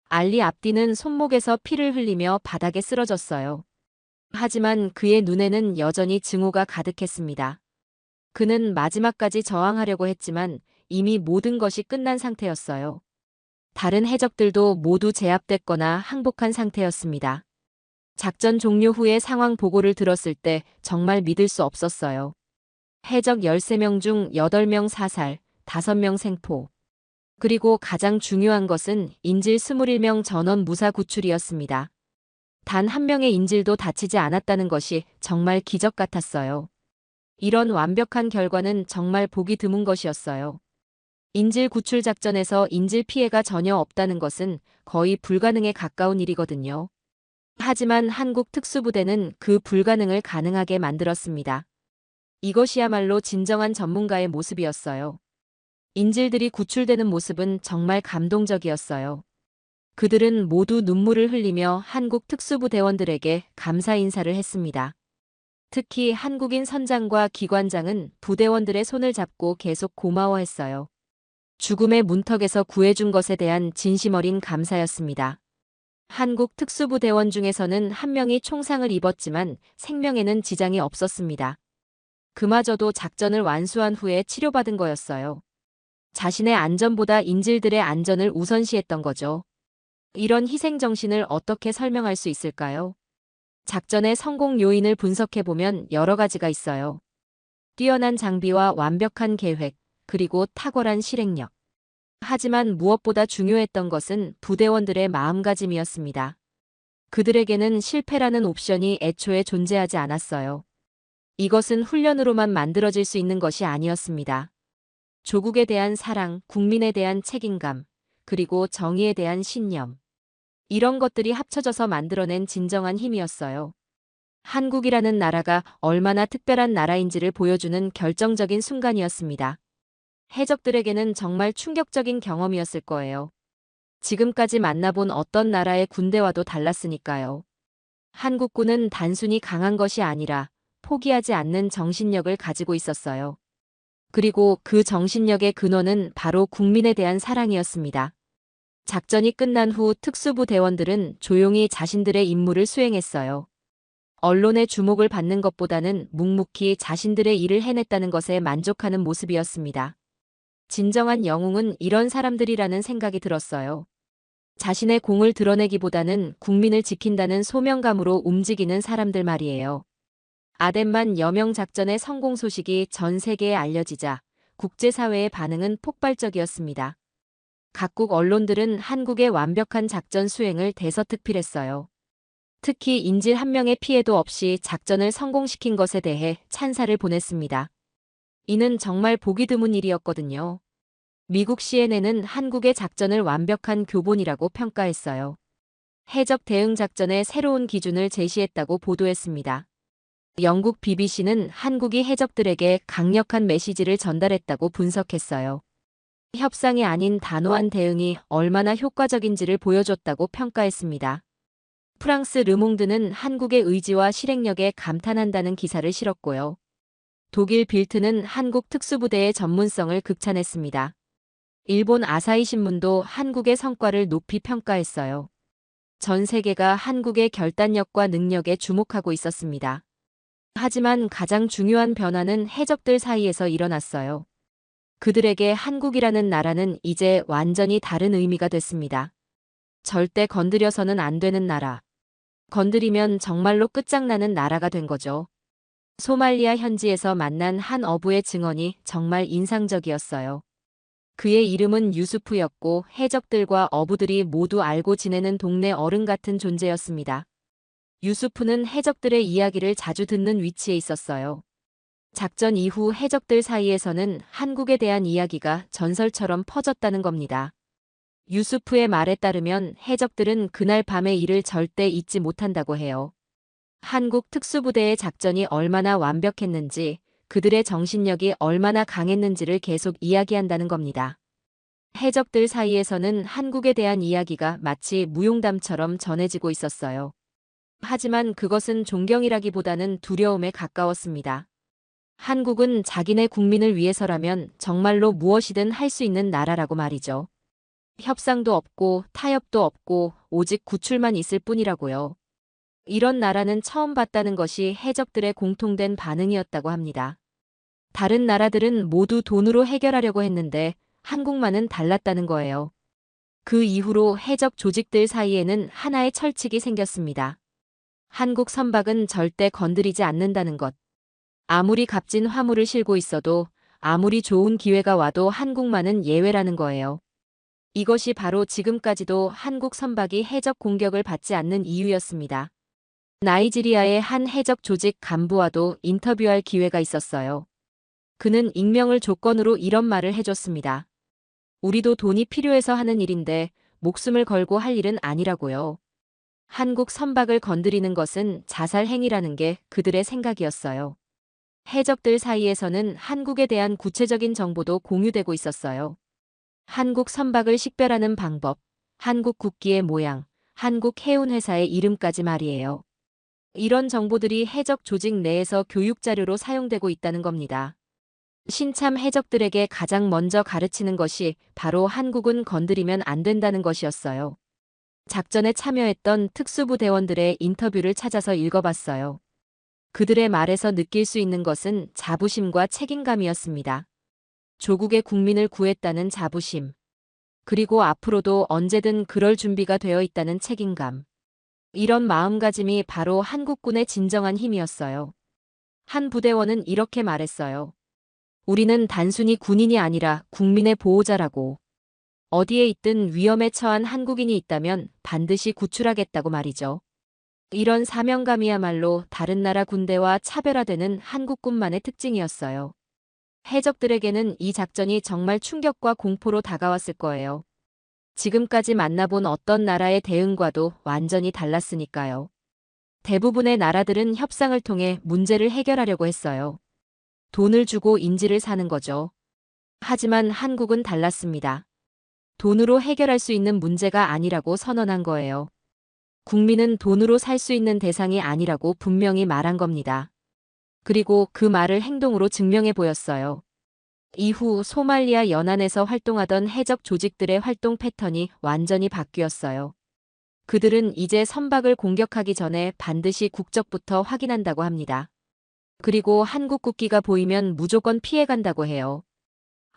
알리 압디는 손목에서 피를 흘리며 바닥에 쓰러졌어요. 하지만 그의 눈에는 여전히 증오가 가득했습니다. 그는 마지막까지 저항하려고 했지만 이미 모든 것이 끝난 상태였어요. 다른 해적들도 모두 제압됐거나 항복한 상태였습니다. 작전 종료 후에 상황 보고를 들었을 때 정말 믿을 수 없었어요. 해적 13명 중 8명 사살, 5명 생포. 그리고 가장 중요한 것은 인질 21명 전원 무사 구출이었습니다. 단 한 명의 인질도 다치지 않았다는 것이 정말 기적 같았어요. 이런 완벽한 결과는 정말 보기 드문 것이었어요. 인질 구출 작전에서 인질 피해가 전혀 없다는 것은 거의 불가능에 가까운 일이거든요. 하지만 한국 특수부대는 그 불가능을 가능하게 만들었습니다. 이것이야말로 진정한 전문가의 모습이었어요. 인질들이 구출되는 모습은 정말 감동적이었어요. 그들은 모두 눈물을 흘리며 한국 특수부 대원들에게 감사 인사를 했습니다. 특히 한국인 선장과 기관장은 부대원들의 손을 잡고 계속 고마워했어요. 죽음의 문턱에서 구해준 것에 대한 진심 어린 감사였습니다. 한국 특수부 대원 중에서는 한 명이 총상을 입었지만 생명에는 지장이 없었습니다. 그마저도 작전을 완수한 후에 치료받은 거였어요. 자신의 안전보다 인질들의 안전을 우선시했던 거죠. 이런 희생정신을 어떻게 설명할 수 있을까요? 작전의 성공 요인을 분석해보면 여러 가지가 있어요. 뛰어난 장비와 완벽한 계획, 그리고 탁월한 실행력. 하지만 무엇보다 중요했던 것은 부대원들의 마음가짐이었습니다. 그들에게는 실패라는 옵션이 애초에 존재하지 않았어요. 이것은 훈련으로만 만들어질 수 있는 것이 아니었습니다. 조국에 대한 사랑, 국민에 대한 책임감, 그리고 정의에 대한 신념. 이런 것들이 합쳐져서 만들어낸 진정한 힘이었어요. 한국이라는 나라가 얼마나 특별한 나라인지를 보여주는 결정적인 순간이었습니다. 해적들에게는 정말 충격적인 경험이었을 거예요. 지금까지 만나본 어떤 나라의 군대와도 달랐으니까요. 한국군은 단순히 강한 것이 아니라 포기하지 않는 정신력을 가지고 있었어요. 그리고 그 정신력의 근원은 바로 국민에 대한 사랑이었습니다. 작전이 끝난 후 특수부 대원들은 조용히 자신들의 임무를 수행했어요. 언론의 주목을 받는 것보다는 묵묵히 자신들의 일을 해냈다는 것에 만족하는 모습이었습니다. 진정한 영웅은 이런 사람들이라는 생각이 들었어요. 자신의 공을 드러내기보다는 국민을 지킨다는 소명감으로 움직이는 사람들 말이에요. 아덴만 여명 작전의 성공 소식이 전 세계에 알려지자 국제사회의 반응은 폭발적이었습니다. 각국 언론들은 한국의 완벽한 작전 수행을 대서특필했어요. 특히 인질 한 명의 피해도 없이 작전을 성공시킨 것에 대해 찬사를 보냈습니다. 이는 정말 보기 드문 일이었거든요. 미국 CNN은 한국의 작전을 완벽한 교본이라고 평가했어요. 해적 대응 작전의 새로운 기준을 제시했다고 보도했습니다. 영국 BBC는 한국이 해적들에게 강력한 메시지를 전달했다고 분석했어요. 협상이 아닌 단호한 대응이 얼마나 효과적인지를 보여줬다고 평가했습니다. 프랑스 르몽드는 한국의 의지와 실행력에 감탄한다는 기사를 실었고요. 독일 빌트는 한국 특수부대의 전문성을 극찬했습니다. 일본 아사히 신문도 한국의 성과를 높이 평가했어요. 전 세계가 한국의 결단력과 능력에 주목하고 있었습니다. 하지만 가장 중요한 변화는 해적들 사이에서 일어났어요. 그들에게 한국이라는 나라는 이제 완전히 다른 의미가 됐습니다. 절대 건드려서는 안 되는 나라. 건드리면 정말로 끝장나는 나라가 된 거죠. 소말리아 현지에서 만난 한 어부의 증언이 정말 인상적이었어요. 그의 이름은 유수프였고 해적들과 어부들이 모두 알고 지내는 동네 어른 같은 존재였습니다. 유수프는 해적들의 이야기를 자주 듣는 위치에 있었어요. 작전 이후 해적들 사이에서는 한국에 대한 이야기가 전설처럼 퍼졌다는 겁니다. 유수프의 말에 따르면 해적들은 그날 밤의 일을 절대 잊지 못한다고 해요. 한국 특수부대의 작전이 얼마나 완벽했는지, 그들의 정신력이 얼마나 강했는지를 계속 이야기한다는 겁니다. 해적들 사이에서는 한국에 대한 이야기가 마치 무용담처럼 전해지고 있었어요. 하지만 그것은 존경이라기보다는 두려움에 가까웠습니다. 한국은 자기네 국민을 위해서라면 정말로 무엇이든 할 수 있는 나라라고 말이죠. 협상도 없고 타협도 없고 오직 구출만 있을 뿐이라고요. 이런 나라는 처음 봤다는 것이 해적들의 공통된 반응이었다고 합니다. 다른 나라들은 모두 돈으로 해결하려고 했는데 한국만은 달랐다는 거예요. 그 이후로 해적 조직들 사이에는 하나의 철칙이 생겼습니다. 한국 선박은 절대 건드리지 않는다는 것. 아무리 값진 화물을 싣고 있어도, 아무리 좋은 기회가 와도 한국만은 예외라는 거예요. 이것이 바로 지금까지도 한국 선박이 해적 공격을 받지 않는 이유였습니다. 나이지리아의 한 해적 조직 간부와도 인터뷰할 기회가 있었어요. 그는 익명을 조건으로 이런 말을 해줬습니다. 우리도 돈이 필요해서 하는 일인데 목숨을 걸고 할 일은 아니라고요. 한국 선박을 건드리는 것은 자살 행위라는 게 그들의 생각이었어요. 해적들 사이에서는 한국에 대한 구체적인 정보도 공유되고 있었어요. 한국 선박을 식별하는 방법, 한국 국기의 모양, 한국 해운회사의 이름까지 말이에요. 이런 정보들이 해적 조직 내에서 교육 자료로 사용되고 있다는 겁니다. 신참 해적들에게 가장 먼저 가르치는 것이 바로 한국은 건드리면 안 된다는 것이었어요. 작전에 참여했던 특수부대원들의 인터뷰를 찾아서 읽어봤어요. 그들의 말에서 느낄 수 있는 것은 자부심과 책임감이었습니다. 조국의 국민을 구했다는 자부심. 그리고 앞으로도 언제든 그럴 준비가 되어 있다는 책임감. 이런 마음가짐이 바로 한국군의 진정한 힘이었어요. 한 부대원은 이렇게 말했어요. 우리는 단순히 군인이 아니라 국민의 보호자라고. 어디에 있든 위험에 처한 한국인이 있다면 반드시 구출하겠다고 말이죠. 이런 사명감이야말로 다른 나라 군대와 차별화되는 한국군만의 특징이었어요. 해적들에게는 이 작전이 정말 충격과 공포로 다가왔을 거예요. 지금까지 만나본 어떤 나라의 대응과도 완전히 달랐으니까요. 대부분의 나라들은 협상을 통해 문제를 해결하려고 했어요. 돈을 주고 인지를 사는 거죠. 하지만 한국은 달랐습니다. 돈으로 해결할 수 있는 문제가 아니라고 선언한 거예요. 국민은 돈으로 살 수 있는 대상이 아니라고 분명히 말한 겁니다. 그리고 그 말을 행동으로 증명해 보였어요. 이후 소말리아 연안에서 활동하던 해적 조직들의 활동 패턴이 완전히 바뀌었어요. 그들은 이제 선박을 공격하기 전에 반드시 국적부터 확인한다고 합니다. 그리고 한국 국기가 보이면 무조건 피해간다고 해요.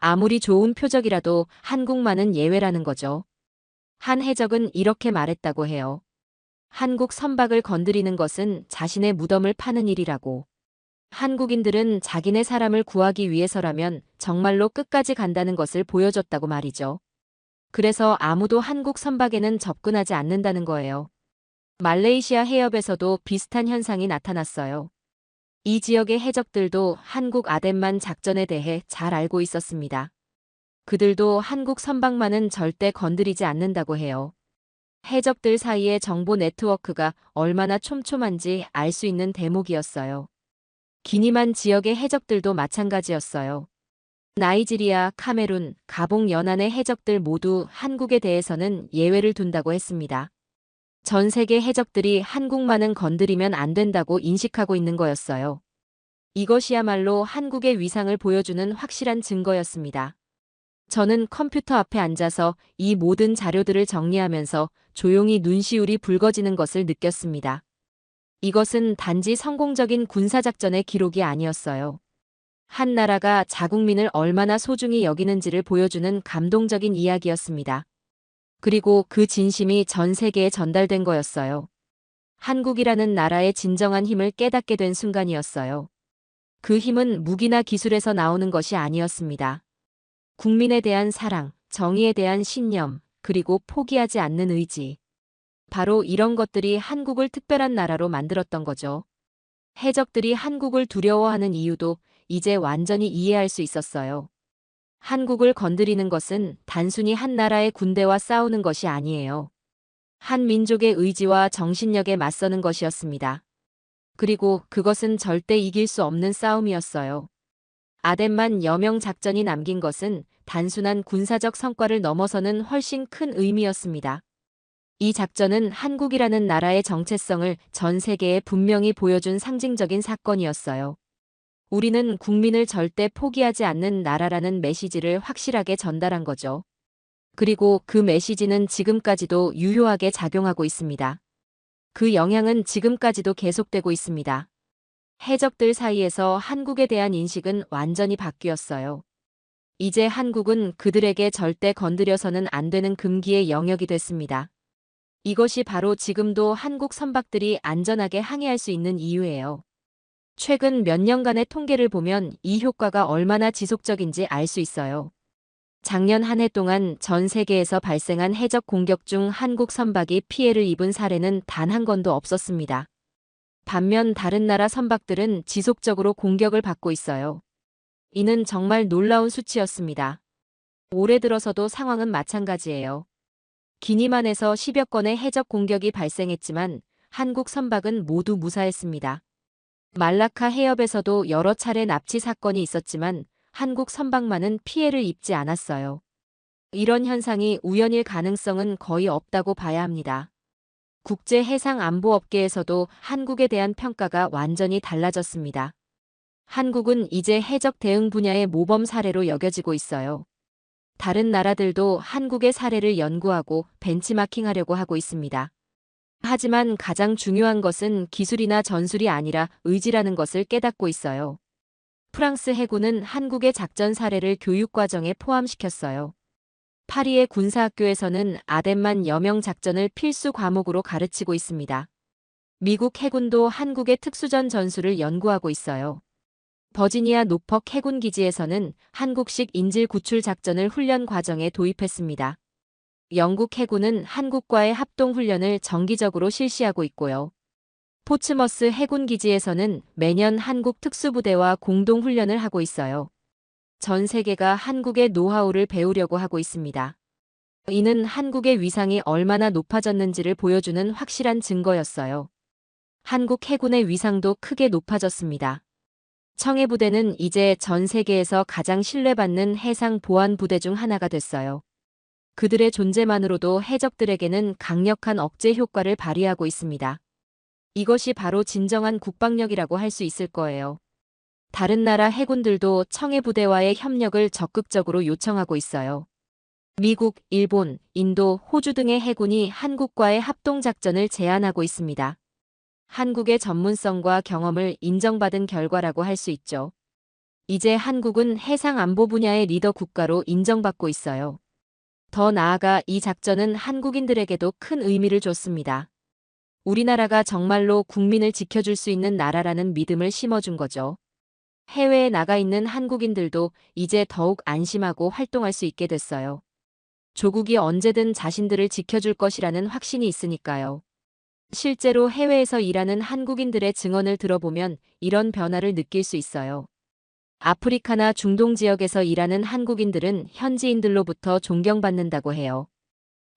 아무리 좋은 표적이라도 한국만은 예외라는 거죠. 한 해적은 이렇게 말했다고 해요. 한국 선박을 건드리는 것은 자신의 무덤을 파는 일이라고. 한국인들은 자기네 사람을 구하기 위해서라면 정말로 끝까지 간다는 것을 보여줬다고 말이죠. 그래서 아무도 한국 선박에는 접근하지 않는다는 거예요. 말레이시아 해협에서도 비슷한 현상이 나타났어요. 이 지역의 해적들도 한국 아덴만 작전에 대해 잘 알고 있었습니다. 그들도 한국 선박만은 절대 건드리지 않는다고 해요. 해적들 사이의 정보 네트워크가 얼마나 촘촘한지 알 수 있는 대목이었어요. 기니만 지역의 해적들도 마찬가지였어요. 나이지리아, 카메룬, 가봉 연안의 해적들 모두 한국에 대해서는 예외를 둔다고 했습니다. 전 세계 해적들이 한국만은 건드리면 안 된다고 인식하고 있는 거였어요. 이것이야말로 한국의 위상을 보여주는 확실한 증거였습니다. 저는 컴퓨터 앞에 앉아서 이 모든 자료들을 정리하면서 조용히 눈시울이 붉어지는 것을 느꼈습니다. 이것은 단지 성공적인 군사작전의 기록이 아니었어요. 한 나라가 자국민을 얼마나 소중히 여기는지를 보여주는 감동적인 이야기였습니다. 그리고 그 진심이 전 세계에 전달된 거였어요. 한국이라는 나라의 진정한 힘을 깨닫게 된 순간이었어요. 그 힘은 무기나 기술에서 나오는 것이 아니었습니다. 국민에 대한 사랑, 정의에 대한 신념, 그리고 포기하지 않는 의지. 바로 이런 것들이 한국을 특별한 나라로 만들었던 거죠. 해적들이 한국을 두려워하는 이유도 이제 완전히 이해할 수 있었어요. 한국을 건드리는 것은 단순히 한 나라의 군대와 싸우는 것이 아니에요. 한 민족의 의지와 정신력에 맞서는 것이었습니다. 그리고 그것은 절대 이길 수 없는 싸움이었어요. 아덴만 여명 작전이 남긴 것은 단순한 군사적 성과를 넘어서는 훨씬 큰 의미였습니다. 이 작전은 한국이라는 나라의 정체성을 전 세계에 분명히 보여준 상징적인 사건이었어요. 우리는 국민을 절대 포기하지 않는 나라라는 메시지를 확실하게 전달한 거죠. 그리고 그 메시지는 지금까지도 유효하게 작용하고 있습니다. 그 영향은 지금까지도 계속되고 있습니다. 해적들 사이에서 한국에 대한 인식은 완전히 바뀌었어요. 이제 한국은 그들에게 절대 건드려서는 안 되는 금기의 영역이 됐습니다. 이것이 바로 지금도 한국 선박들이 안전하게 항해할 수 있는 이유예요. 최근 몇 년간의 통계를 보면 이 효과가 얼마나 지속적인지 알 수 있어요. 작년 한 해 동안 전 세계에서 발생한 해적 공격 중 한국 선박이 피해를 입은 사례는 단 한 건도 없었습니다. 반면 다른 나라 선박들은 지속적으로 공격을 받고 있어요. 이는 정말 놀라운 수치였습니다. 올해 들어서도 상황은 마찬가지예요. 기니만에서 10여 건의 해적 공격이 발생했지만 한국 선박은 모두 무사했습니다. 말라카 해협에서도 여러 차례 납치 사건이 있었지만 한국 선박만은 피해를 입지 않았어요. 이런 현상이 우연일 가능성은 거의 없다고 봐야 합니다. 국제 해상 안보 업계에서도 한국에 대한 평가가 완전히 달라졌습니다. 한국은 이제 해적 대응 분야의 모범 사례로 여겨지고 있어요. 다른 나라들도 한국의 사례를 연구하고 벤치마킹하려고 하고 있습니다. 하지만 가장 중요한 것은 기술이나 전술이 아니라 의지라는 것을 깨닫고 있어요. 프랑스 해군은 한국의 작전 사례를 교육 과정에 포함시켰어요. 파리의 군사학교에서는 아덴만 여명 작전을 필수 과목으로 가르치고 있습니다. 미국 해군도 한국의 특수전 전술을 연구하고 있어요. 버지니아 노퍽 해군 기지에서는 한국식 인질 구출 작전을 훈련 과정에 도입했습니다. 영국 해군은 한국과의 합동 훈련을 정기적으로 실시하고 있고요. 포츠머스 해군 기지에서는 매년 한국 특수부대와 공동 훈련을 하고 있어요. 전 세계가 한국의 노하우를 배우려고 하고 있습니다. 이는 한국의 위상이 얼마나 높아졌는지를 보여주는 확실한 증거였어요. 한국 해군의 위상도 크게 높아졌습니다. 청해부대는 이제 전 세계에서 가장 신뢰받는 해상 보안 부대 중 하나가 됐어요. 그들의 존재만으로도 해적들에게는 강력한 억제 효과를 발휘하고 있습니다. 이것이 바로 진정한 국방력이라고 할 수 있을 거예요. 다른 나라 해군들도 청해부대와의 협력을 적극적으로 요청하고 있어요. 미국, 일본, 인도, 호주 등의 해군이 한국과의 합동작전을 제안하고 있습니다. 한국의 전문성과 경험을 인정받은 결과라고 할 수 있죠. 이제 한국은 해상 안보 분야의 리더 국가로 인정받고 있어요. 더 나아가 이 작전은 한국인들에게도 큰 의미를 줬습니다. 우리나라가 정말로 국민을 지켜줄 수 있는 나라라는 믿음을 심어준 거죠. 해외에 나가 있는 한국인들도 이제 더욱 안심하고 활동할 수 있게 됐어요. 조국이 언제든 자신들을 지켜줄 것이라는 확신이 있으니까요. 실제로 해외에서 일하는 한국인들의 증언을 들어보면 이런 변화를 느낄 수 있어요. 아프리카나 중동 지역에서 일하는 한국인들은 현지인들로부터 존경받는다고 해요.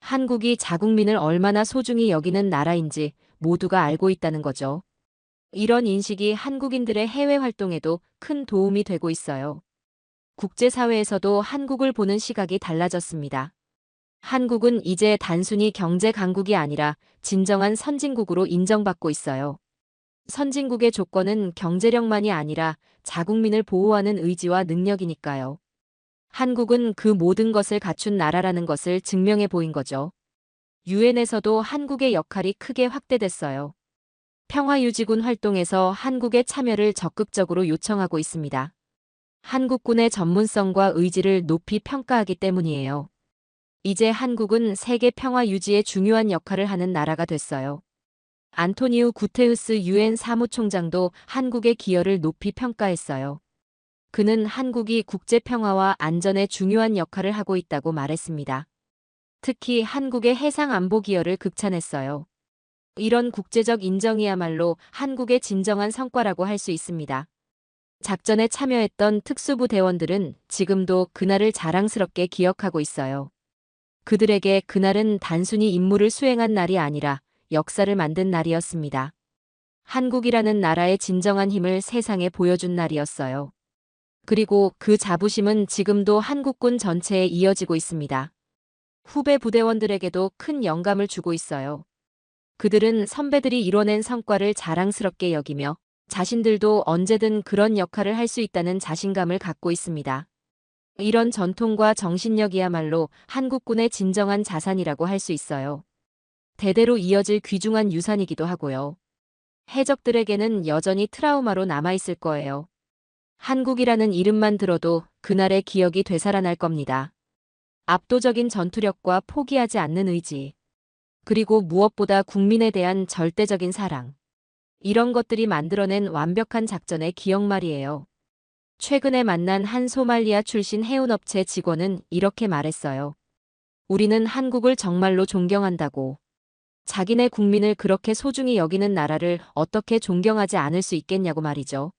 한국이 자국민을 얼마나 소중히 여기는 나라인지 모두가 알고 있다는 거죠. 이런 인식이 한국인들의 해외 활동에도 큰 도움이 되고 있어요. 국제사회에서도 한국을 보는 시각이 달라졌습니다. 한국은 이제 단순히 경제 강국이 아니라 진정한 선진국으로 인정받고 있어요. 선진국의 조건은 경제력만이 아니라 자국민을 보호하는 의지와 능력이니까요. 한국은 그 모든 것을 갖춘 나라라는 것을 증명해 보인 거죠. 유엔에서도 한국의 역할이 크게 확대됐어요. 평화유지군 활동에서 한국의 참여를 적극적으로 요청하고 있습니다. 한국군의 전문성과 의지를 높이 평가하기 때문이에요. 이제 한국은 세계 평화 유지에 중요한 역할을 하는 나라가 됐어요. 안토니우 구테우스 유엔 사무총장도 한국의 기여를 높이 평가했어요. 그는 한국이 국제 평화와 안전에 중요한 역할을 하고 있다고 말했습니다. 특히 한국의 해상 안보 기여를 극찬했어요. 이런 국제적 인정이야말로 한국의 진정한 성과라고 할 수 있습니다. 작전에 참여했던 특수부 대원들은 지금도 그날을 자랑스럽게 기억하고 있어요. 그들에게 그날은 단순히 임무를 수행한 날이 아니라 역사를 만든 날이었습니다. 한국이라는 나라의 진정한 힘을 세상에 보여준 날이었어요. 그리고 그 자부심은 지금도 한국군 전체에 이어지고 있습니다. 후배 부대원들에게도 큰 영감을 주고 있어요. 그들은 선배들이 이뤄낸 성과를 자랑스럽게 여기며 자신들도 언제든 그런 역할을 할 수 있다는 자신감을 갖고 있습니다. 이런 전통과 정신력이야말로 한국군의 진정한 자산이라고 할 수 있어요. 대대로 이어질 귀중한 유산이기도 하고요. 해적들에게는 여전히 트라우마로 남아있을 거예요. 한국이라는 이름만 들어도 그날의 기억이 되살아날 겁니다. 압도적인 전투력과 포기하지 않는 의지, 그리고 무엇보다 국민에 대한 절대적인 사랑. 이런 것들이 만들어낸 완벽한 작전의 기억 말이에요. 최근에 만난 한 소말리아 출신 해운업체 직원은 이렇게 말했어요. 우리는 한국을 정말로 존경한다고. 자기네 국민을 그렇게 소중히 여기는 나라를 어떻게 존경하지 않을 수 있겠냐고 말이죠.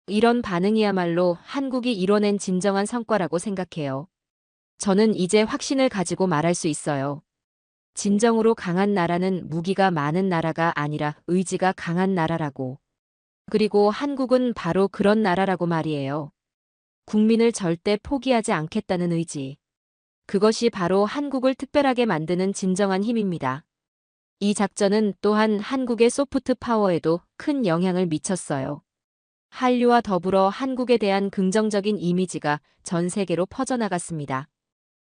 이런 반응이야말로 한국이 이뤄낸 진정한 성과라고 생각해요. 저는 이제 확신을 가지고 말할 수 있어요. 진정으로 강한 나라는 무기가 많은 나라가 아니라 의지가 강한 나라라고. 그리고 한국은 바로 그런 나라라고 말이에요. 국민을 절대 포기하지 않겠다는 의지. 그것이 바로 한국을 특별하게 만드는 진정한 힘입니다. 이 작전은 또한 한국의 소프트 파워에도 큰 영향을 미쳤어요. 한류와 더불어 한국에 대한 긍정적인 이미지가 전 세계로 퍼져나갔습니다.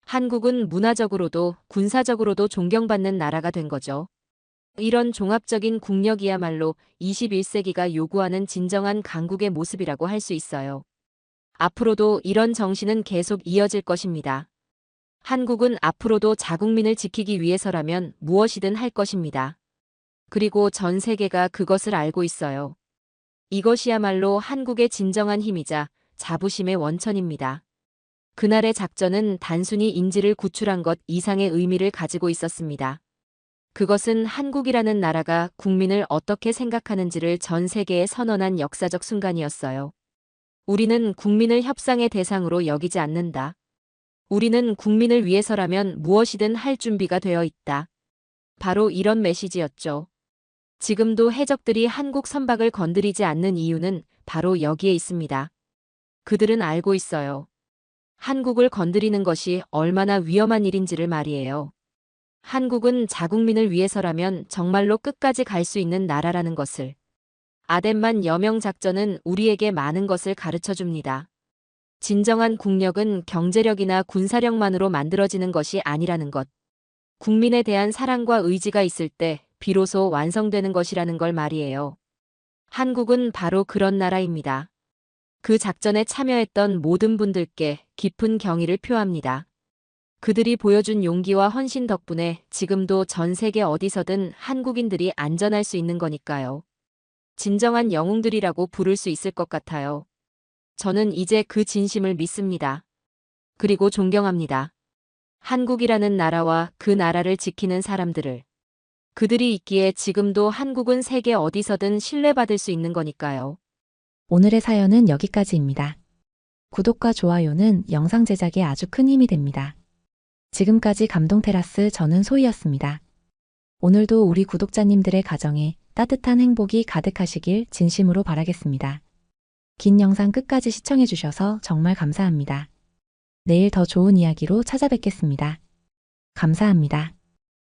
한국은 문화적으로도 군사적으로도 존경받는 나라가 된 거죠. 이런 종합적인 국력이야말로 21세기가 요구하는 진정한 강국의 모습이라고 할 수 있어요. 앞으로도 이런 정신은 계속 이어질 것입니다. 한국은 앞으로도 자국민을 지키기 위해서라면 무엇이든 할 것입니다. 그리고 전 세계가 그것을 알고 있어요. 이것이야말로 한국의 진정한 힘이자 자부심의 원천입니다. 그날의 작전은 단순히 인지를 구출한 것 이상의 의미를 가지고 있었습니다. 그것은 한국이라는 나라가 국민을 어떻게 생각하는지를 전 세계에 선언한 역사적 순간이었어요. 우리는 국민을 협상의 대상으로 여기지 않는다. 우리는 국민을 위해서라면 무엇이든 할 준비가 되어 있다. 바로 이런 메시지였죠. 지금도 해적들이 한국 선박을 건드리지 않는 이유는 바로 여기에 있습니다. 그들은 알고 있어요. 한국을 건드리는 것이 얼마나 위험한 일인지를 말이에요. 한국은 자국민을 위해서라면 정말로 끝까지 갈 수 있는 나라라는 것을. 아덴만 여명 작전은 우리에게 많은 것을 가르쳐 줍니다. 진정한 국력은 경제력이나 군사력만으로 만들어지는 것이 아니라는 것. 국민에 대한 사랑과 의지가 있을 때 비로소 완성되는 것이라는 걸 말이에요. 한국은 바로 그런 나라입니다. 그 작전에 참여했던 모든 분들께 깊은 경의를 표합니다. 그들이 보여준 용기와 헌신 덕분에 지금도 전 세계 어디서든 한국인들이 안전할 수 있는 거니까요. 진정한 영웅들이라고 부를 수 있을 것 같아요. 저는 이제 그 진심을 믿습니다. 그리고 존경합니다. 한국이라는 나라와 그 나라를 지키는 사람들을. 그들이 있기에 지금도 한국은 세계 어디서든 신뢰받을 수 있는 거니까요. 오늘의 사연은 여기까지입니다. 구독과 좋아요는 영상 제작에 아주 큰 힘이 됩니다. 지금까지 감동테라스 저는 소희였습니다. 오늘도 우리 구독자님들의 가정에 따뜻한 행복이 가득하시길 진심으로 바라겠습니다. 긴 영상 끝까지 시청해주셔서 정말 감사합니다. 내일 더 좋은 이야기로 찾아뵙겠습니다. 감사합니다.